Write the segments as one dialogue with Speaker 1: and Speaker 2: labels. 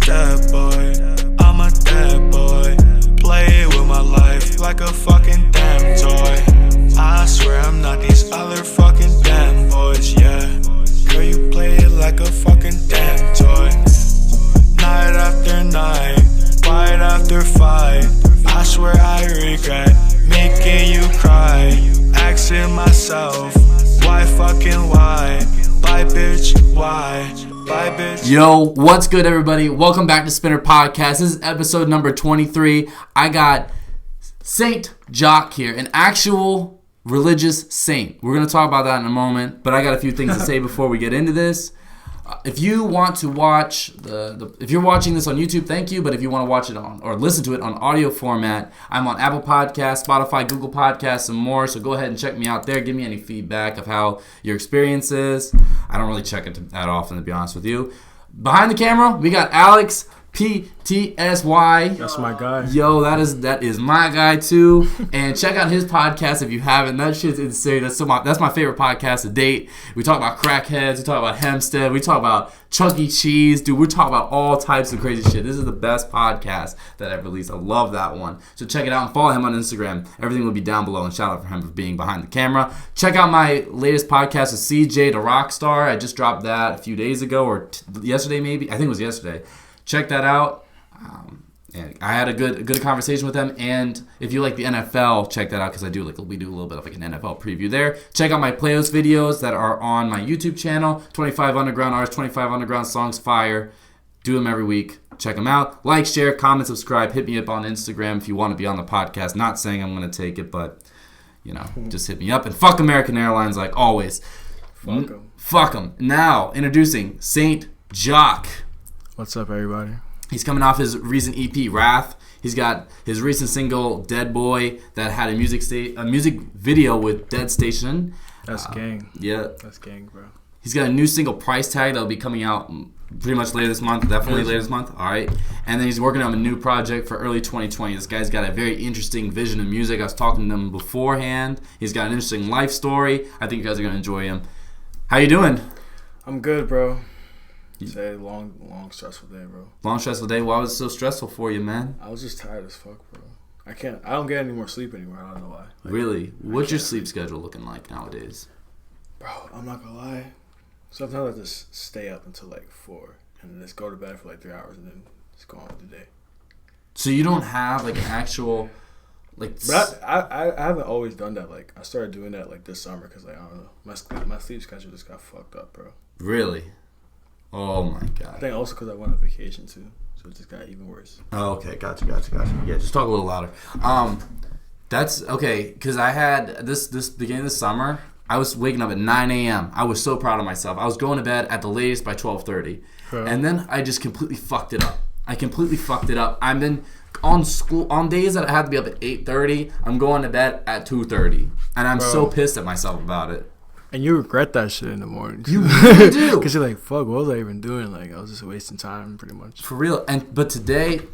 Speaker 1: that boy. I'm a that boy. Play with my life like a fucking damn toy. I swear I'm not these other fucking damn boys, yeah. Girl, you play it like a fucking damn toy. Night after night, fight after fight. I swear I regret making you cry. Asking myself, why fucking why? Bye bitch, why? Bye bitch.
Speaker 2: Yo, what's good everybody? Welcome back to Spinner Podcast. This is episode number 23. I got Saint-Jacque here, an actual religious saint. We're going to talk about that in a moment, but I got a few things to say before we get into this. If you want to watch if you're watching this on YouTube, thank you. But if you want to watch it on or listen to it on audio format, I'm on Apple Podcasts, Spotify, Google Podcasts, and more. So go ahead and check me out there. Give me any feedback of how your experience is. I don't really check it that often, to be honest with you. Behind the camera, we got Alex PTSY.
Speaker 3: That's my guy.
Speaker 2: Yo, that is my guy too. And check out his podcast if you haven't. That shit's insane. That's my favorite podcast to date. We talk about crackheads. We talk about Hempstead. We talk about Chuck E. Cheese. Dude, we talk about all types of crazy shit. This is the best podcast that I've released. I love that one. So check it out and follow him on Instagram. Everything will be down below. And shout out for him for being behind the camera. Check out my latest podcast with CJ the Rockstar. I just dropped that a few days ago or yesterday maybe. I think it was yesterday. Check that out. And I had a good conversation with them. And if you like the NFL, check that out because we do a little bit of like an NFL preview there. Check out my playlist videos that are on my YouTube channel. 25 Underground Artists, 25 Underground Songs, Fire. Do them every week. Check them out. Like, share, comment, subscribe. Hit me up on Instagram if you want to be on the podcast. Not saying I'm going to take it, but just hit me up. And fuck American Airlines like always.
Speaker 3: Fuck them.
Speaker 2: Fuck them. Now introducing Saint-Jacque.
Speaker 3: What's up, everybody?
Speaker 2: He's coming off his recent EP, Wrath. He's got his recent single, Dead Boy, that had a music video with Dead Station.
Speaker 3: That's gang.
Speaker 2: Yeah.
Speaker 3: That's gang, bro.
Speaker 2: He's got a new single, Price Tag, that'll be coming out pretty much later this month. Definitely later this month. All right. And then he's working on a new project for early 2020. This guy's got a very interesting vision of music. I was talking to him beforehand. He's got an interesting life story. I think you guys are going to enjoy him. How you doing?
Speaker 3: I'm good, bro. It's a long, stressful day, bro.
Speaker 2: Long, stressful day? Why was it so stressful for you, man?
Speaker 3: I was just tired as fuck, bro. I don't get any more sleep anymore. I don't know why.
Speaker 2: Really? What's your sleep schedule looking like nowadays?
Speaker 3: Bro, I'm not gonna lie. Sometimes I just stay up until like 4 and then just go to bed for like 3 hours and then just go on with the day.
Speaker 2: So you don't have like an actual
Speaker 3: But I haven't always done that. Like I started doing that like this summer because like I don't know, my sleep schedule just got fucked up, bro.
Speaker 2: Really? Oh my god.
Speaker 3: I think also because I went on vacation too, so it just got even worse.
Speaker 2: Oh, okay, gotcha. Yeah, just talk a little louder. That's okay because I had this beginning of the summer. I was waking up at 9 a.m. I was so proud of myself. I was going to bed at the latest by 12:30, and then I just completely fucked it up. I've been on days that I had to be up at 8:30. I'm going to bed at 2:30, and I'm so pissed at myself about it.
Speaker 3: And you regret that shit in the morning.
Speaker 2: You really do.
Speaker 3: Because you're like, fuck, what was I even doing? Like, I was just wasting time, pretty much.
Speaker 2: For real. But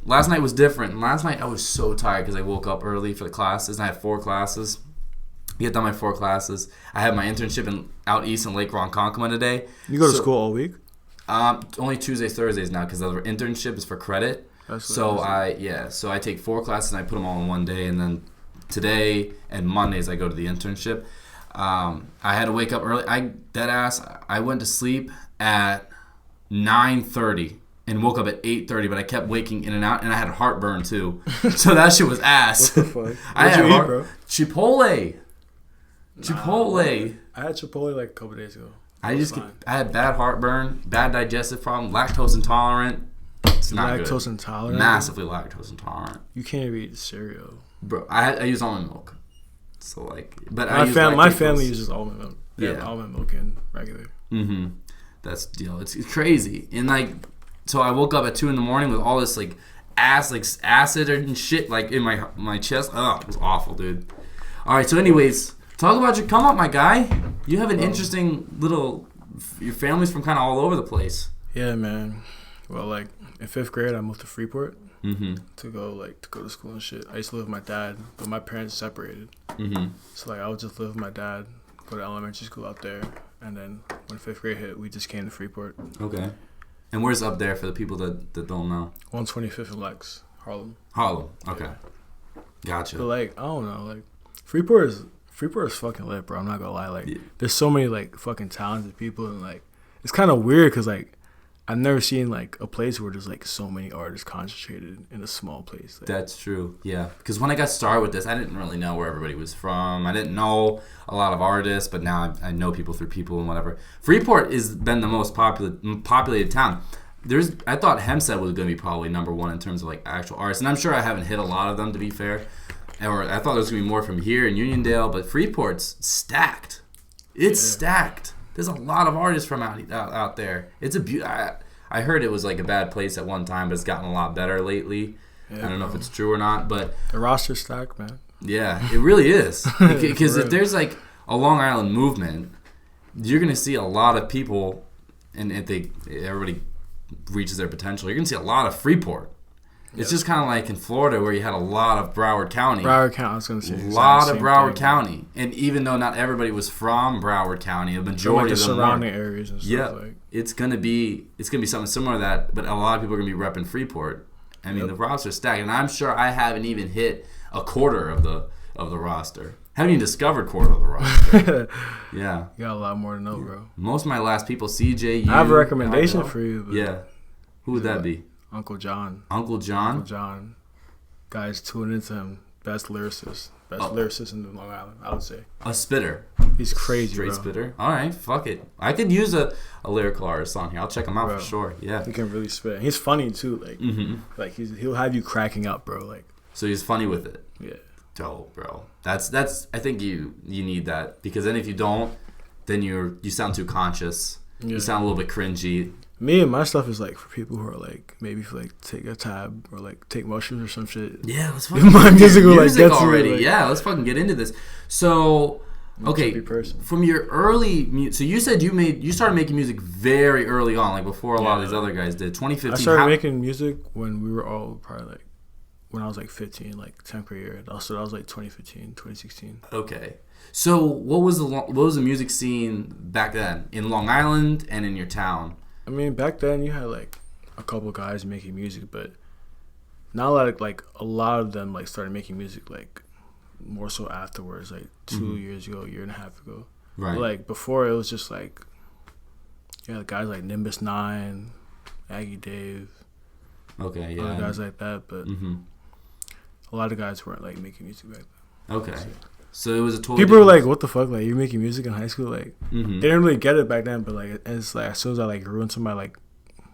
Speaker 2: last night was different. Last night I was so tired because I woke up early for the classes. And I had 4 classes. I get done my 4 classes. I had my internship out east in Lake Ronkonkoma today.
Speaker 3: You go to school all week?
Speaker 2: Only Tuesdays, Thursdays now because the internship is for credit. So I take 4 classes and I put them all in one day. And then today and Mondays I go to the internship. I had to wake up early. I went to sleep at 9:30 and woke up at 8:30, but I kept waking in and out, and I had heartburn too. So that shit was ass.
Speaker 3: What the fuck?
Speaker 2: What'd
Speaker 3: you eat, bro?
Speaker 2: Chipotle.
Speaker 3: I had Chipotle like a couple days ago.
Speaker 2: I had bad heartburn, bad digestive problem, lactose intolerant. It's not good.
Speaker 3: Lactose intolerant?
Speaker 2: Massively lactose intolerant.
Speaker 3: You can't even eat cereal.
Speaker 2: Bro, I use almond milk. So but
Speaker 3: my family uses almond milk. Yeah, almond milk and regular.
Speaker 2: Mm-hmm. That's it's crazy. And so I woke up at 2 a.m. with all this acid and shit in my chest. Oh, it was awful, dude. All right. So anyways, talk about your come up, my guy. You have an interesting your family's from kind of all over the place.
Speaker 3: Yeah, man. Well, in 5th grade, I moved to Freeport.
Speaker 2: Mm-hmm.
Speaker 3: To go to school and shit. I used to live with my dad, but my parents separated.
Speaker 2: Mm-hmm.
Speaker 3: So I would just live with my dad, go to elementary school out there, and then when 5th grade hit, we just came to Freeport.
Speaker 2: Okay. And where's up there for the people that don't know?
Speaker 3: 125th and Lex, Harlem.
Speaker 2: Harlem. Okay. Gotcha.
Speaker 3: But like, I don't know, like Freeport is fucking lit, bro. I'm not gonna lie. Like, there's so many like fucking talented people, and like, it's kind of weird because like, I've never seen like a place where there's like so many artists concentrated in a small place. Like,
Speaker 2: that's true. Yeah. Because when I got started with this, I didn't really know where everybody was from. I didn't know a lot of artists, but now I know people through people and whatever. Freeport has been the most populated town. I thought Hempstead was going to be probably number one in terms of like actual artists, and I'm sure I haven't hit a lot of them, to be fair. Or I thought there was going to be more from here in Uniondale, but Freeport's stacked. It's stacked. There's a lot of artists from out there. It's I heard it was like a bad place at one time, but it's gotten a lot better lately. Yeah, I don't know if it's true or not, but
Speaker 3: the roster's stacked, man.
Speaker 2: Yeah, it really is. Because if there's like a Long Island movement, you're going to see a lot of people, and if everybody reaches their potential, you're going to see a lot of Freeport. It's just kind of like in Florida where you had a lot of Broward County.
Speaker 3: I was going to say.
Speaker 2: A lot of Broward County. And even though not everybody was from Broward County, a majority
Speaker 3: of them surrounding areas and stuff.
Speaker 2: Yeah, like. It's gonna be something similar to that, but a lot of people are going to be repping Freeport. I mean, the roster's stacked, and I'm sure I haven't even hit a quarter of the roster. Haven't even discovered quarter of the roster. Yeah.
Speaker 3: You got a lot more to know, bro.
Speaker 2: Most of my last people, CJ,
Speaker 3: I have a recommendation for you. But
Speaker 2: yeah. Who would that be?
Speaker 3: Uncle John.
Speaker 2: Uncle John?
Speaker 3: Uncle John. Guys, tune into him. Best lyricist. Lyricist in Long Island, I would say.
Speaker 2: A spitter.
Speaker 3: He's crazy,
Speaker 2: Straight
Speaker 3: bro.
Speaker 2: Spitter. All right, fuck it. I could use a lyrical artist on here. I'll check him out for sure. Yeah.
Speaker 3: He can really spit. He's funny, too. Like, like he'll have you cracking up, bro. Like.
Speaker 2: So he's funny with it.
Speaker 3: Yeah.
Speaker 2: Dope, bro. That's. I think you need that, because then if you don't, then you sound too conscious. Yeah. You sound a little bit cringy.
Speaker 3: Me and my stuff is like for people who are like maybe for like take a tab or like take mushrooms or some shit.
Speaker 2: Yeah, let's fucking
Speaker 3: my music will
Speaker 2: music
Speaker 3: like
Speaker 2: already.
Speaker 3: Like,
Speaker 2: yeah, let's fucking get into this. So, okay, from your early, so you said you started making music very early on, like before a lot of these other guys did. 2015.
Speaker 3: I started making music when we were all probably like when I was like 15, like 10th grade year. So that was like 2015, 2016.
Speaker 2: Okay. So what was the music scene back then in Long Island and in your town?
Speaker 3: I mean, back then you had like a couple of guys making music, but not a lot of them like started making music like more so afterwards, like 2 years ago, year and a half ago.
Speaker 2: Right.
Speaker 3: But, like before, it was just like guys like Nimbus 9, Aggie Dave.
Speaker 2: Okay, yeah.
Speaker 3: Other guys like that, but a lot of guys weren't like making music back then.
Speaker 2: Okay. So it was a totally
Speaker 3: people were like, "What the fuck? Like, you're making music in high school?" Like,
Speaker 2: they
Speaker 3: didn't really get it back then. But like, it's like as soon as I like grew into my like,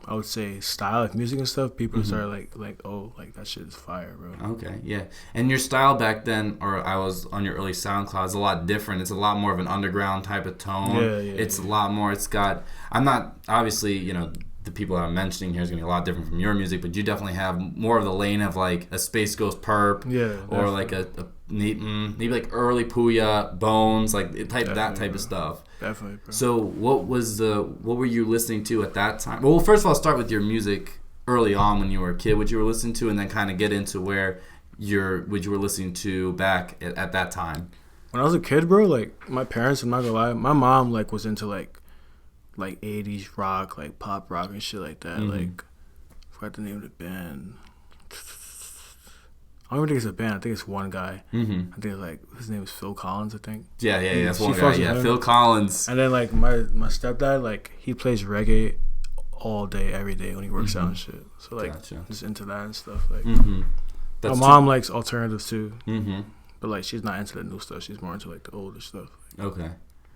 Speaker 3: I would say style, like music and stuff, people started like, "Oh, like that shit is fire, bro."
Speaker 2: Okay, yeah. And your style back then, or I was on your early SoundCloud, is a lot different. It's a lot more of an underground type of tone.
Speaker 3: Yeah.
Speaker 2: It's a lot more. It's got. I'm not obviously, the people that I'm mentioning here is gonna be a lot different from your music, but you definitely have more of the lane of like a Space Ghost Perp, or like a maybe like early Puya, Bones, like that type of stuff.
Speaker 3: Definitely, bro.
Speaker 2: So what were you listening to at that time? Well, first of all, start with your music early on when you were a kid, what you were listening to, and then kind of get into what you were listening to back at that time.
Speaker 3: When I was a kid, bro, like my parents, I'm not gonna lie, my mom like was into like 80s rock, like pop rock and shit like that. Like, I forgot the name of the band. I don't even think it's a band. I think it's one guy. I think it's like his name is Phil Collins. I think.
Speaker 2: Yeah, that's one guy. Yeah, Phil Collins.
Speaker 3: And then like my stepdad, like he plays reggae all day, every day when he works out and shit. So like just into that and stuff. Like my mom likes alternatives too. But like she's not into the new stuff. She's more into like the older stuff.
Speaker 2: Okay,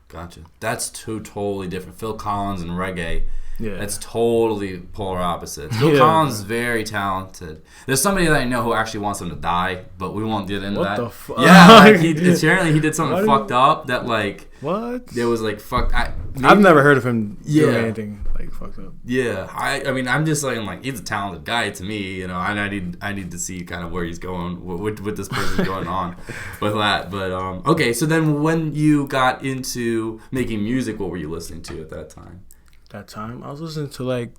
Speaker 2: gotcha. That's two totally different. Phil Collins and reggae.
Speaker 3: Yeah,
Speaker 2: that's totally polar opposites. Phil Collins is very talented. There's somebody that I know who actually wants him to die, but we won't get into that.
Speaker 3: What the fuck?
Speaker 2: Yeah, like apparently he did something fucked up that like
Speaker 3: what?
Speaker 2: It was like fucked.
Speaker 3: I've never heard of him doing anything like fucked up.
Speaker 2: Yeah, I mean I'm just saying like he's a talented guy to me, and I need to see kind of where he's going with this person going on with that. But okay, so then when you got into making music, what were you listening to at that time?
Speaker 3: That time I was listening to like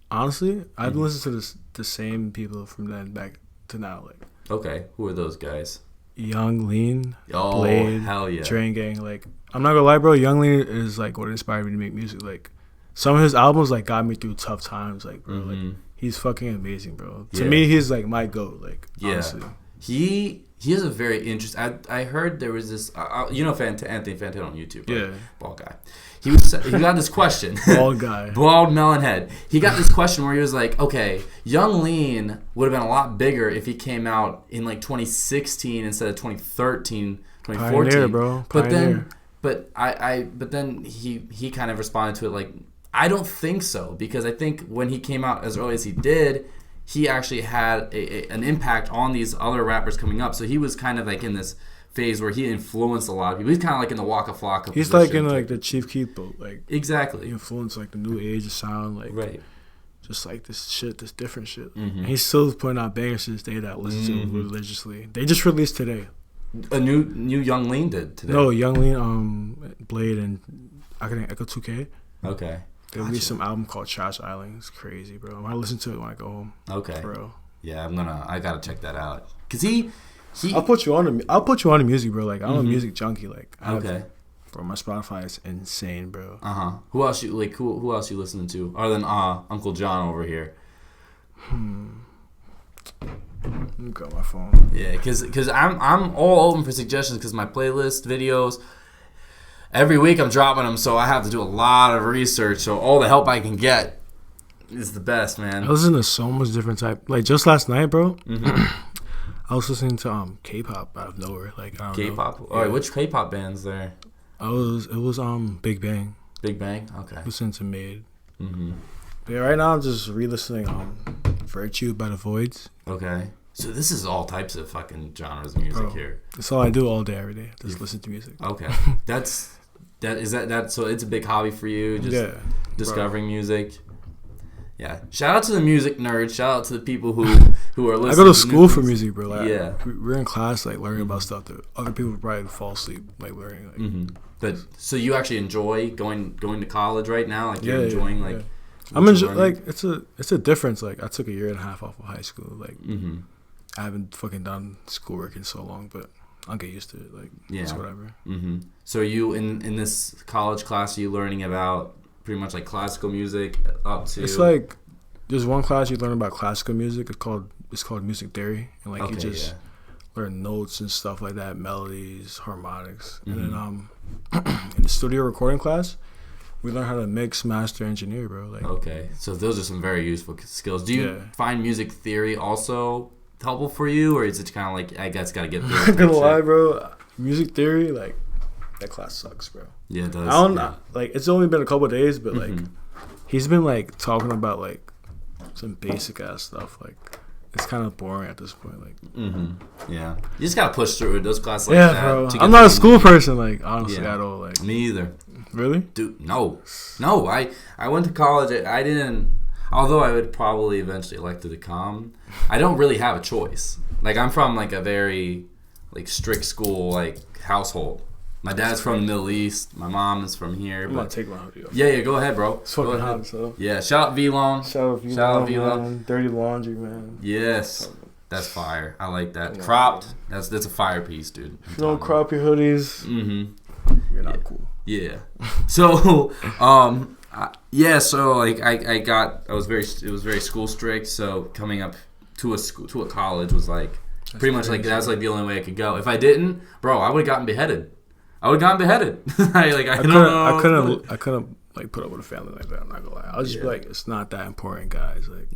Speaker 3: honestly I've been listening to the same people from then back to now. Like,
Speaker 2: okay, who are those guys?
Speaker 3: Young Lean,
Speaker 2: Blade, hell yeah,
Speaker 3: Drain Gang. Like, I'm not gonna lie, bro, Young Lean is like what inspired me to make music. Like some of his albums like got me through tough times. Like, bro, like he's fucking amazing, bro. To me, he's like my GOAT. Like, honestly.
Speaker 2: He has a very interesting. I heard there was this. You know, Anthony Fantano on YouTube. Right? Yeah, bald guy. He got this question.
Speaker 3: Bald guy.
Speaker 2: Bald melon head. He got this question where he was like, okay, Young Lean would have been a lot bigger if he came out in like 2016 instead of 2013, 2014.
Speaker 3: Pioneer, bro. Pioneer.
Speaker 2: But then he kind of responded to it like, I don't think so, because I think when he came out as early as he did, he actually had an impact on these other rappers coming up. So he was kind of like in this phase where he influenced a lot of people. He's kind of like in the Waka Flocka.
Speaker 3: He's like in like the Chief Keef boat, like
Speaker 2: exactly.
Speaker 3: He influenced like the new age of sound, like
Speaker 2: right.
Speaker 3: Just like this different shit. And he's still putting out bangers to this day that I listen to religiously. They just released today.
Speaker 2: A new Young Lean did today.
Speaker 3: No, Young Lean, Blade, and Echo 2K.
Speaker 2: Okay.
Speaker 3: They released some album called Trash Island. It's crazy, bro. I listen to it when I go home.
Speaker 2: Okay.
Speaker 3: Bro.
Speaker 2: Yeah, I gotta check that out. Cause
Speaker 3: I'll put you on the music, bro. Like, I'm a music junkie. Like, bro, my Spotify is insane, bro.
Speaker 2: Who else you like? Who else you listening to other than Uncle John over here?
Speaker 3: Let me go on my phone.
Speaker 2: Yeah, cause I'm all open for suggestions because my playlist videos. Every week I'm dropping them, so I have to do a lot of research. So all the help I can get is the best, man.
Speaker 3: I listen to so much different type. Like just last night, bro. I was listening to K-pop out of nowhere. Like I don't know.
Speaker 2: K-pop. All right, which K-pop bands there?
Speaker 3: It was Big Bang.
Speaker 2: Big Bang. Okay.
Speaker 3: Listening to Made. But yeah, right now I'm just re-listening Virtue by The Voids.
Speaker 2: Okay. So this is all types of fucking genres of music here.
Speaker 3: That's all I do all day, every day. Just listen to music.
Speaker 2: Okay. So it's a big hobby for you, just discovering music. Yeah. Shout out to the music nerds. Shout out to the people who are listening.
Speaker 3: I go to school for music, bro. Like,
Speaker 2: yeah.
Speaker 3: We're in class like learning about stuff that other people would probably fall asleep like learning. Like.
Speaker 2: But so you actually enjoy going to college right now? Like you're enjoying like.
Speaker 3: I'm enjoying like it's a difference. Like I took a year and a half off of high school. Like I haven't fucking done schoolwork in so long, but I'll get used to it. Like it's whatever. So are you in this college class? Are you learning about pretty much like classical music up to? It's like there's one class you learn about classical music. It's called music theory, and like you just learn notes and stuff like that, melodies, harmonics, and then in the studio recording class. We learn how to mix, master, engineer, bro. Like,
Speaker 2: okay, so those are some very useful skills. Do you find music theory also helpful for you, or is it kind of like I guess gotta get through?
Speaker 3: I'm not gonna lie, bro. Music theory, like that class sucks, bro.
Speaker 2: Yeah, it does.
Speaker 3: I don't like. It's only been a couple of days, but like he's been like talking about like some basic ass stuff. Like it's kind of boring at this point. Like,
Speaker 2: yeah, you just gotta push through those classes. Like that,
Speaker 3: bro. I'm not a school person. Like honestly, I don't like.
Speaker 2: Me either.
Speaker 3: Really?
Speaker 2: Dude, no. I went to college. I didn't. Although I would probably eventually elect to come, I don't really have a choice. Like I'm from like a very like strict school like household. My dad's from the Middle East. My mom is from here.
Speaker 3: I'm gonna take my hoodie off.
Speaker 2: Yeah, go ahead, bro.
Speaker 3: It's fucking hot, so.
Speaker 2: Yeah, shout out V-Long.
Speaker 3: Shout out V-Long. Dirty Laundry, man.
Speaker 2: Yes. That's fire. I like that. Cropped. That's a fire piece, dude.
Speaker 3: If you don't crop your hoodies, you're not cool.
Speaker 2: Yeah. So, so like it was very school strict. So coming up to a college was like pretty much like that's like the only way I could go. If I didn't, bro, I would have gotten beheaded. I
Speaker 3: couldn't like put up with a family like that. I'm not gonna lie. I was just like, it's not that important, guys. Like,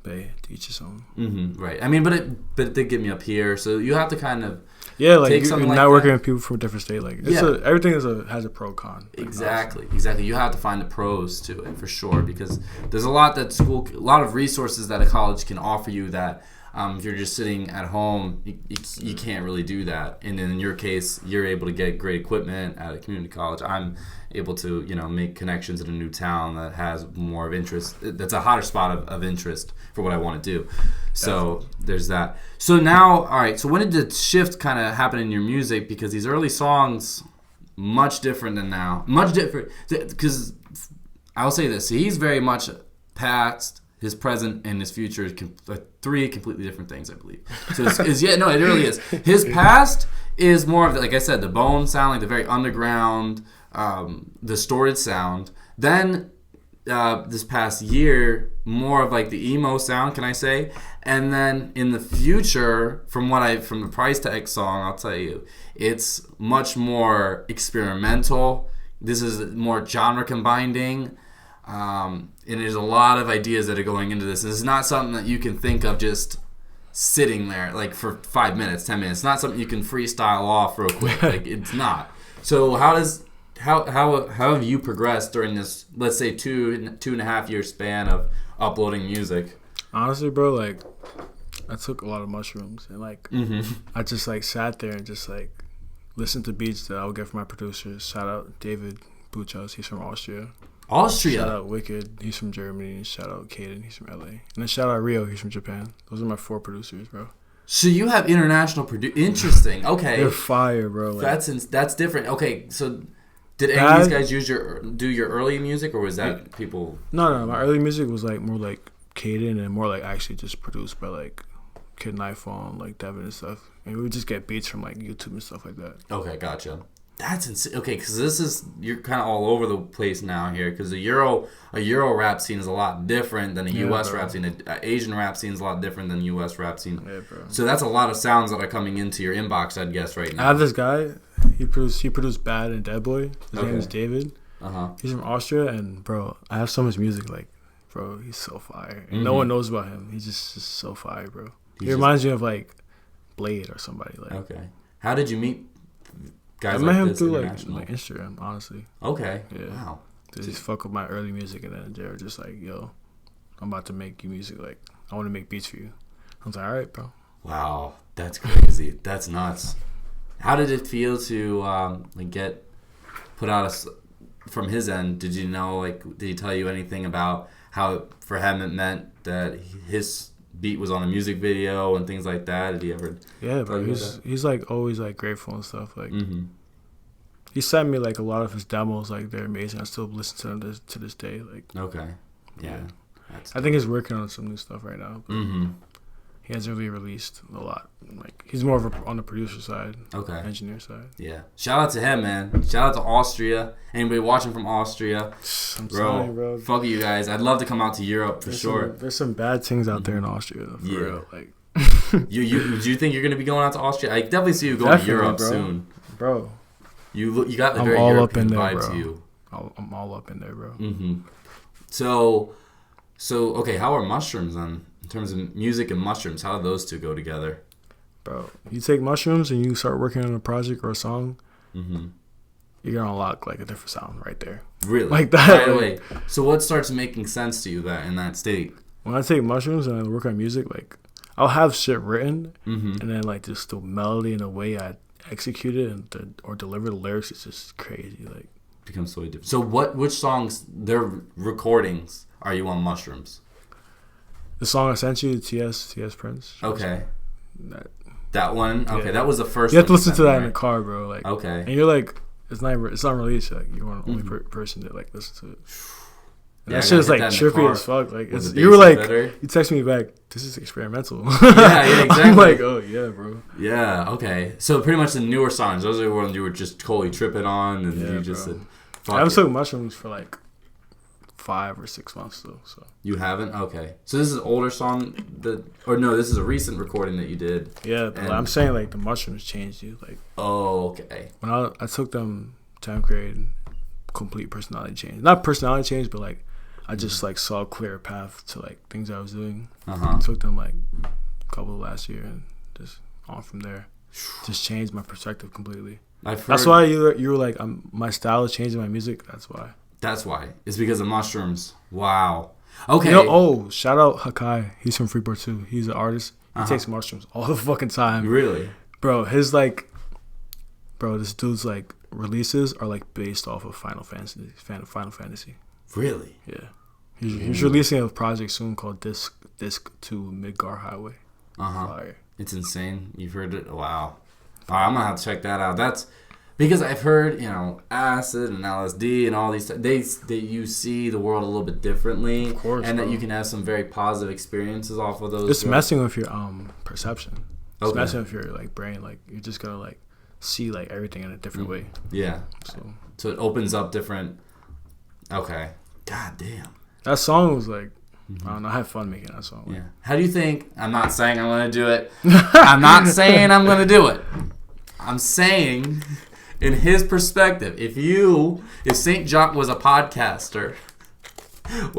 Speaker 3: they teach us own.
Speaker 2: Right. I mean, but it did get me up here. So you have to kind of
Speaker 3: like
Speaker 2: take
Speaker 3: you're
Speaker 2: like
Speaker 3: not working with people from a different state. Like everything has a pro con. Like,
Speaker 2: exactly. You have to find the pros to it for sure because there's a lot a lot of resources that a college can offer you that. If you're just sitting at home, you can't really do that. And then in your case, you're able to get great equipment at a community college. I'm able to, make connections in a new town that has more of interest. That's a hotter spot of interest for what I want to do. So there's that. So now, all right. So when did the shift kind of happen in your music? Because these early songs, much different than now. Much different. Because I'll say this. He's very much past. His present and his future is three completely different things, I believe. So it really is. His past is more of, like I said, the bone sound, like the very underground, distorted sound. Then this past year, more of like the emo sound, can I say? And then in the future, from the Price Tag song, I'll tell you, it's much more experimental. This is more genre combining. And there's a lot of ideas that are going into this. And it's not something that you can think of just sitting there like for 5 minutes, 10 minutes. It's not something you can freestyle off real quick. Like, it's not. So how have you progressed during this, let's say, 2.5 year span of uploading music?
Speaker 3: Honestly, bro, like, I took a lot of mushrooms and like I just like sat there and just like listened to beats that I would get from my producers. Shout out David Buchhaus, he's from Austria. Shout out Wicked, he's from Germany. Shout out Caden, he's from LA. And then shout out Rio, he's from Japan. Those are my 4 producers, bro.
Speaker 2: So you have international Interesting. Okay.
Speaker 3: They're fire, bro. Like,
Speaker 2: that's different. Okay, so did any of these guys do your early music, or was that people?
Speaker 3: No. My early music was like more like Caden and more like actually just produced by like Kid and iPhone, like Devin and stuff. And we would just get beats from like YouTube and stuff like that.
Speaker 2: Okay, gotcha. That's insane. Okay, because you're kind of all over the place now here. Because a Euro rap scene is a lot different than a U.S. rap scene. An Asian rap scene is a lot different than a U.S. rap scene.
Speaker 3: Yeah, bro.
Speaker 2: So that's a lot of sounds that are coming into your inbox, I'd guess, right now.
Speaker 3: I have this guy. He produced Bad and Dead Boy. His name is David. He's from Austria, and bro, I have so much music. Like, bro, he's so fire. And no one knows about him. He's just so fire, bro. He reminds me of like Blade or somebody. Like,
Speaker 2: okay. How did you meet guys
Speaker 3: I met him through like Instagram, honestly.
Speaker 2: Okay.
Speaker 3: Yeah.
Speaker 2: Wow.
Speaker 3: They just fuck with my early music, and then they were just like, "Yo, I'm about to make you music. Like, I want to make beats for you." I was like, "All right, bro."
Speaker 2: Wow, that's crazy. That's nuts. How did it feel to like get put out from his end? Did you know, like, did he tell you anything about how for him it meant that his beat was on a music video and things like that? Did he ever?
Speaker 3: Yeah, bro. He's like always like grateful and stuff. Like, he sent me like a lot of his demos. Like, they're amazing. I still listen to them to this day. Like,
Speaker 2: okay, yeah.
Speaker 3: I think he's working on some new stuff right now. He hasn't really released a lot. Like, he's more of on the producer side, engineer side.
Speaker 2: Yeah. Shout out to him, man. Shout out to Austria. Anybody watching from Austria?
Speaker 3: Bro.
Speaker 2: Fuck you guys. I'd love to come out to Europe for sure.
Speaker 3: There's some bad things out there in Austria, for real. Like,
Speaker 2: do you think you're gonna be going out to Austria? I definitely see you going to Europe soon,
Speaker 3: bro.
Speaker 2: You got the very European vibe to you.
Speaker 3: I'm all up in there, bro.
Speaker 2: So okay. How are mushrooms then? In terms of music and mushrooms, how do those two go together?
Speaker 3: Bro, you take mushrooms and you start working on a project or a song, you're gonna unlock like a different sound right there.
Speaker 2: Really?
Speaker 3: Like that.
Speaker 2: Right away. So what starts making sense to you in that state?
Speaker 3: When I take mushrooms and I work on music, like, I'll have shit written, and then like just the melody and the way I execute it or deliver the lyrics is just crazy. Like,
Speaker 2: becomes so different. So which songs, their recordings, are you on mushrooms?
Speaker 3: The song I sent you, TS Prince.
Speaker 2: Okay. That one? Okay, that was the first one.
Speaker 3: You have to listen to that in the car, bro. Like,
Speaker 2: okay. And
Speaker 3: you're like, it's not released. Like, you're the only person that like listen to it. And that shit is like trippy as fuck. Like, you were like, you text me back, this is experimental.
Speaker 2: Yeah, exactly.
Speaker 3: I'm like, oh yeah, bro.
Speaker 2: Yeah, okay. So pretty much the newer songs, those are the ones you were just totally tripping on, and you just said, fuck
Speaker 3: I haven't took mushrooms for like 5 or 6 months though. So
Speaker 2: you haven't? Okay. So this is an older song this is a recent recording that you did.
Speaker 3: Yeah, I'm saying like the mushrooms changed you. Like,
Speaker 2: oh, okay.
Speaker 3: When I took them 10th grade, complete personality change. Not personality change, but like I just like saw a clear path to like things I was doing. I took them like a couple of last year and just on from there. Just changed my perspective completely. That's why you were like, my style is changing my music. That's why.
Speaker 2: That's why. It's because of mushrooms. Wow. Okay.
Speaker 3: Shout out Hakai. He's from Freeport too. He's an artist. He takes mushrooms all the fucking time.
Speaker 2: Really?
Speaker 3: Bro, this dude's like releases are like based off of Final Fantasy.
Speaker 2: Really?
Speaker 3: Yeah. He's releasing a project soon called Disc 2 Midgar Highway. Fire.
Speaker 2: It's insane. You've heard it? Wow. All right, I'm gonna have to check that out. That's because I've heard, acid and LSD and all these. They you see the world a little bit differently, of course, and that you can have some very positive experiences off of those.
Speaker 3: It's messing with your perception. It's messing with your like brain. Like, you're just gonna like see like everything in a different way.
Speaker 2: Yeah. So it opens up different Okay. God damn.
Speaker 3: That song was like, I don't know. I had fun making that song.
Speaker 2: Yeah. How do you think? I'm not saying I'm gonna do it. I'm not saying I'm gonna do it. I'm saying, in his perspective, if Saint-Jacque was a podcaster,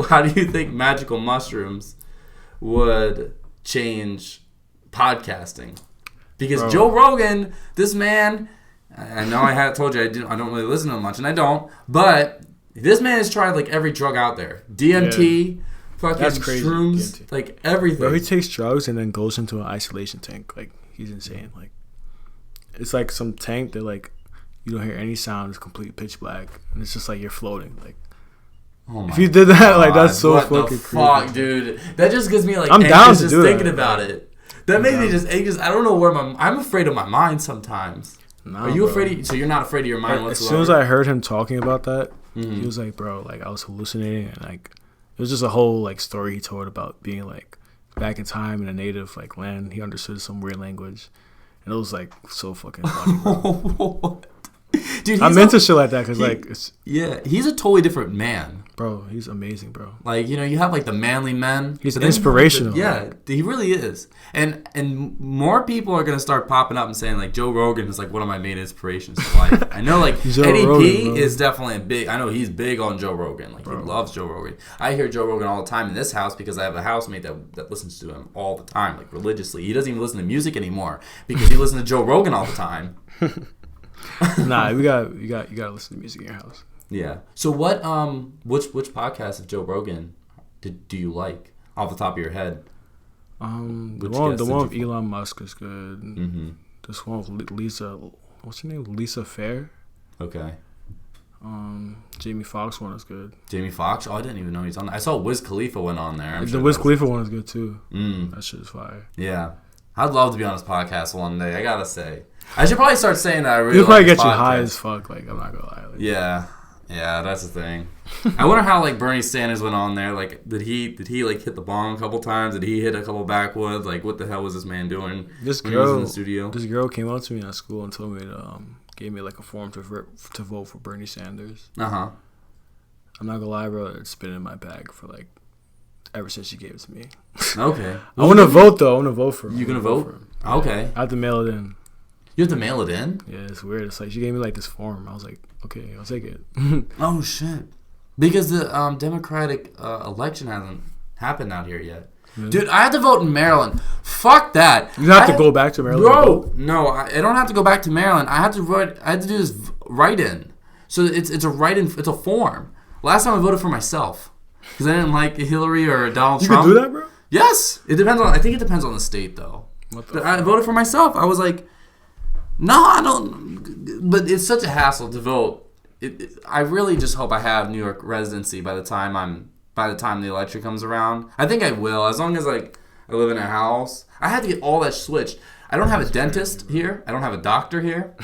Speaker 2: how do you think magical mushrooms would change podcasting? Because Joe-Rogan, this man, I know I had told you I don't really listen to him much, and I don't, but this man has tried like every drug out there. DMT, fucking shrooms, DMT. Like everything.
Speaker 3: Bro, he takes drugs and then goes into an isolation tank. Like, he's insane. Like, it's like some tank that like you don't hear any sound. It's complete pitch black, and it's just like you're floating. Like, if you did that, like, that's so
Speaker 2: what
Speaker 3: fucking
Speaker 2: the fuck,
Speaker 3: crazy,
Speaker 2: dude. That just gives me like
Speaker 3: I'm down to
Speaker 2: just
Speaker 3: do
Speaker 2: thinking
Speaker 3: that,
Speaker 2: about it. That made me just anxious. I don't know where I'm afraid of my mind sometimes.
Speaker 3: Nah,
Speaker 2: Are you afraid? So you're not afraid of your mind
Speaker 3: like,
Speaker 2: whatsoever?
Speaker 3: as soon as I heard him talking about that, he was like, bro, like, I was hallucinating, and like it was just a whole like story he told about being like back in time in a native like land. He understood some weird language, and it was like so fucking funny, bro. Dude, I'm into shit like that because like it's,
Speaker 2: he's a totally different man,
Speaker 3: bro. He's amazing, bro.
Speaker 2: Like, you know, you have like the manly men.
Speaker 3: He's inspirational.
Speaker 2: Yeah, he really is. And more people are gonna start popping up and saying like Joe Rogan is like one of my main inspirations in life. I know like Eddie P is definitely a big. I know he's big on Joe Rogan. Like, he loves Joe Rogan. I hear Joe Rogan all the time in this house because I have a housemate that listens to him all the time, like religiously. He doesn't even listen to music anymore because he listens to Joe Rogan all the time.
Speaker 3: Nah, you gotta listen to music in your house.
Speaker 2: Yeah. So what which podcast of Joe Rogan do you like off the top of your head?
Speaker 3: The one with Elon Musk is good. Mm-hmm. This one with Lisa, what's her name? Lisa Fair.
Speaker 2: Okay.
Speaker 3: Jamie Foxx one is good.
Speaker 2: Jamie Foxx? Oh, I didn't even know he's on there. I saw Wiz Khalifa went on there.
Speaker 3: The Wiz Khalifa one is good too. That shit is fire.
Speaker 2: Yeah. I'd love to be on his podcast one day, I gotta say. I should probably start saying that I really
Speaker 3: He'll probably
Speaker 2: like
Speaker 3: get you high as fuck, like, I'm not gonna lie. Like,
Speaker 2: yeah, that's the thing. I wonder how like Bernie Sanders went on there. Like, did he like hit the bong a couple times? Did he hit a couple backwoods? Like, what the hell was this man doing?
Speaker 3: This
Speaker 2: when he was in the studio.
Speaker 3: This girl came up to me at school and told me to gave me like a form to vote for Bernie Sanders. I'm not gonna lie, bro. It's been in my bag for like ever since she gave it to me.
Speaker 2: Okay.
Speaker 3: I want to vote though. I want to vote for him.
Speaker 2: You gonna vote? Okay.
Speaker 3: I have to mail it in.
Speaker 2: You have to mail it in?
Speaker 3: Yeah, it's weird. It's like she gave me like this form. I was like, okay, I'll take it.
Speaker 2: Oh shit! Because the Democratic election hasn't happened out here yet. Really? Dude, I had to vote in Maryland. Fuck that.
Speaker 3: You have to go back to Maryland.
Speaker 2: Bro, no, I don't have to go back to Maryland. I had to do this write-in. So it's a write-in. It's a form. Last time I voted for myself because I didn't like Hillary or Donald Trump.
Speaker 3: You can do that, bro?
Speaker 2: Yes. It depends on. I think it depends on the state though. But I voted for myself. I was like, no, I don't. But it's such a hassle to vote. I really just hope I have New York residency by the time the election comes around. I think I will, as long as like I live in a house. I had to get all that switched. I don't have a dentist here. I don't have a doctor here.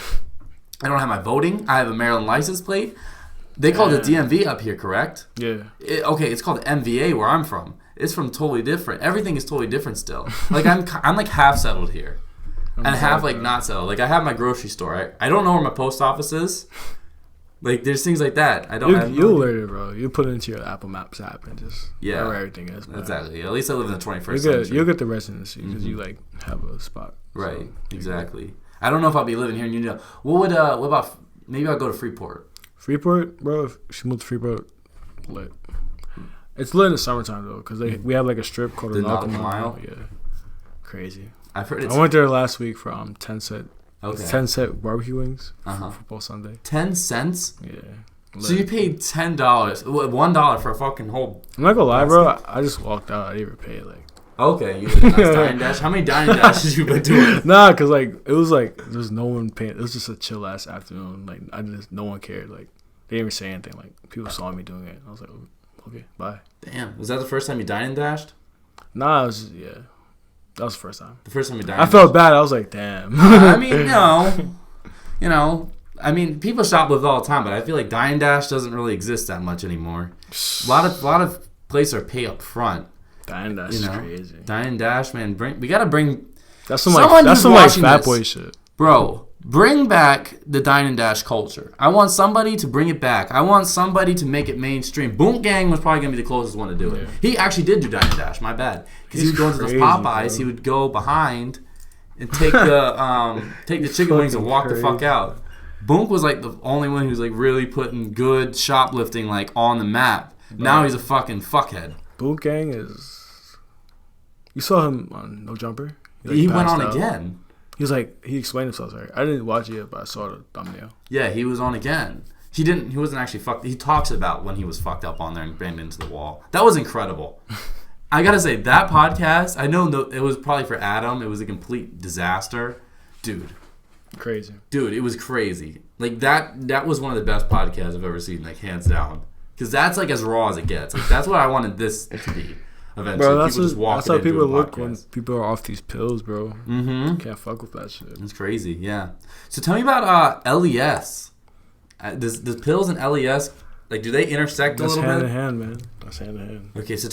Speaker 2: I don't have my voting. I have a Maryland license plate. They call it the DMV up here, correct?
Speaker 3: Yeah.
Speaker 2: It's called the MVA where I'm from. It's from totally different. Everything is totally different still. Like I'm like half settled here. And half like not settled. Like I have my grocery store. I don't know where my post office is. Like there's things like that.
Speaker 3: You'll learn it, bro. You put it into your Apple Maps app and just know where everything is. Bro.
Speaker 2: Exactly. At least I live in the 21st century.
Speaker 3: You'll get the residency because you like have a spot.
Speaker 2: Right. So, exactly. I don't know if I'll be living here in New York. What about maybe I'll go to Freeport.
Speaker 3: Freeport, bro. If she moved to Freeport, lit. It's lit in the summertime though, because we have like a strip called the Nautical Mile. Yeah, crazy.
Speaker 2: I've heard.
Speaker 3: I went there last week for 10 cent.
Speaker 2: Okay.
Speaker 3: 10 cent barbecue wings for Football Sunday.
Speaker 2: 10 cents?
Speaker 3: Yeah. Lit.
Speaker 2: So you paid $10, $1 for a fucking whole.
Speaker 3: I'm not gonna lie, bro. I just walked out. I didn't even pay. Like.
Speaker 2: Okay, you did a nice dine dash. How many dine dashes you been doing?
Speaker 3: Nah, cause like it was like there's no one paying. It was just a chill ass afternoon. Like no one cared. Like they didn't even say anything. Like people saw me doing it. I was like, okay, bye.
Speaker 2: Damn, was that the first time you dine and dashed?
Speaker 3: Nah, it was that was the first time.
Speaker 2: The first time you dined.
Speaker 3: I felt bad. I was like, damn.
Speaker 2: I mean, no, I mean, people shoplift all the time, but I feel like dine and dash doesn't really exist that much anymore. A lot of places are pay up front.
Speaker 3: Dine and dash is crazy.
Speaker 2: Dine and dash, man. We gotta bring.
Speaker 3: That's some like fat boy shit,
Speaker 2: bro. Bring back the Dine and Dash culture. I want somebody to bring it back. I want somebody to make it mainstream. Boom Gang was probably going to be the closest one to do it. Yeah. He actually did do Dine and Dash, my bad. Because he would go into those Popeyes, bro. He would go behind and take the chicken wings and walk the fuck out. Boom was like the only one who's like really putting good shoplifting like on the map. Bro. Now he's a fucking fuckhead.
Speaker 3: Boom Gang is... You saw him on No Jumper?
Speaker 2: He went on again.
Speaker 3: He was like, he explained himself. Sorry, I didn't watch it yet, but I saw the thumbnail.
Speaker 2: Yeah, he was on again. He wasn't actually fucked. He talks about when he was fucked up on there and banged into the wall. That was incredible. I gotta say, that podcast, I know it was probably for Adam. It was a complete disaster. Dude.
Speaker 3: Crazy.
Speaker 2: Dude, it was crazy. Like, that was one of the best podcasts I've ever seen, like, hands down. Because that's, like, as raw as it gets. Like, that's what I wanted this to be. Eventually,
Speaker 3: bro, that's how people look when people are off these pills, bro.
Speaker 2: Mm-hmm.
Speaker 3: Can't fuck with that shit.
Speaker 2: It's crazy, yeah. So tell me about LES. Does pills and LES, like, do they intersect a little bit?
Speaker 3: That's hand in hand, man. That's hand in hand.
Speaker 2: Okay, so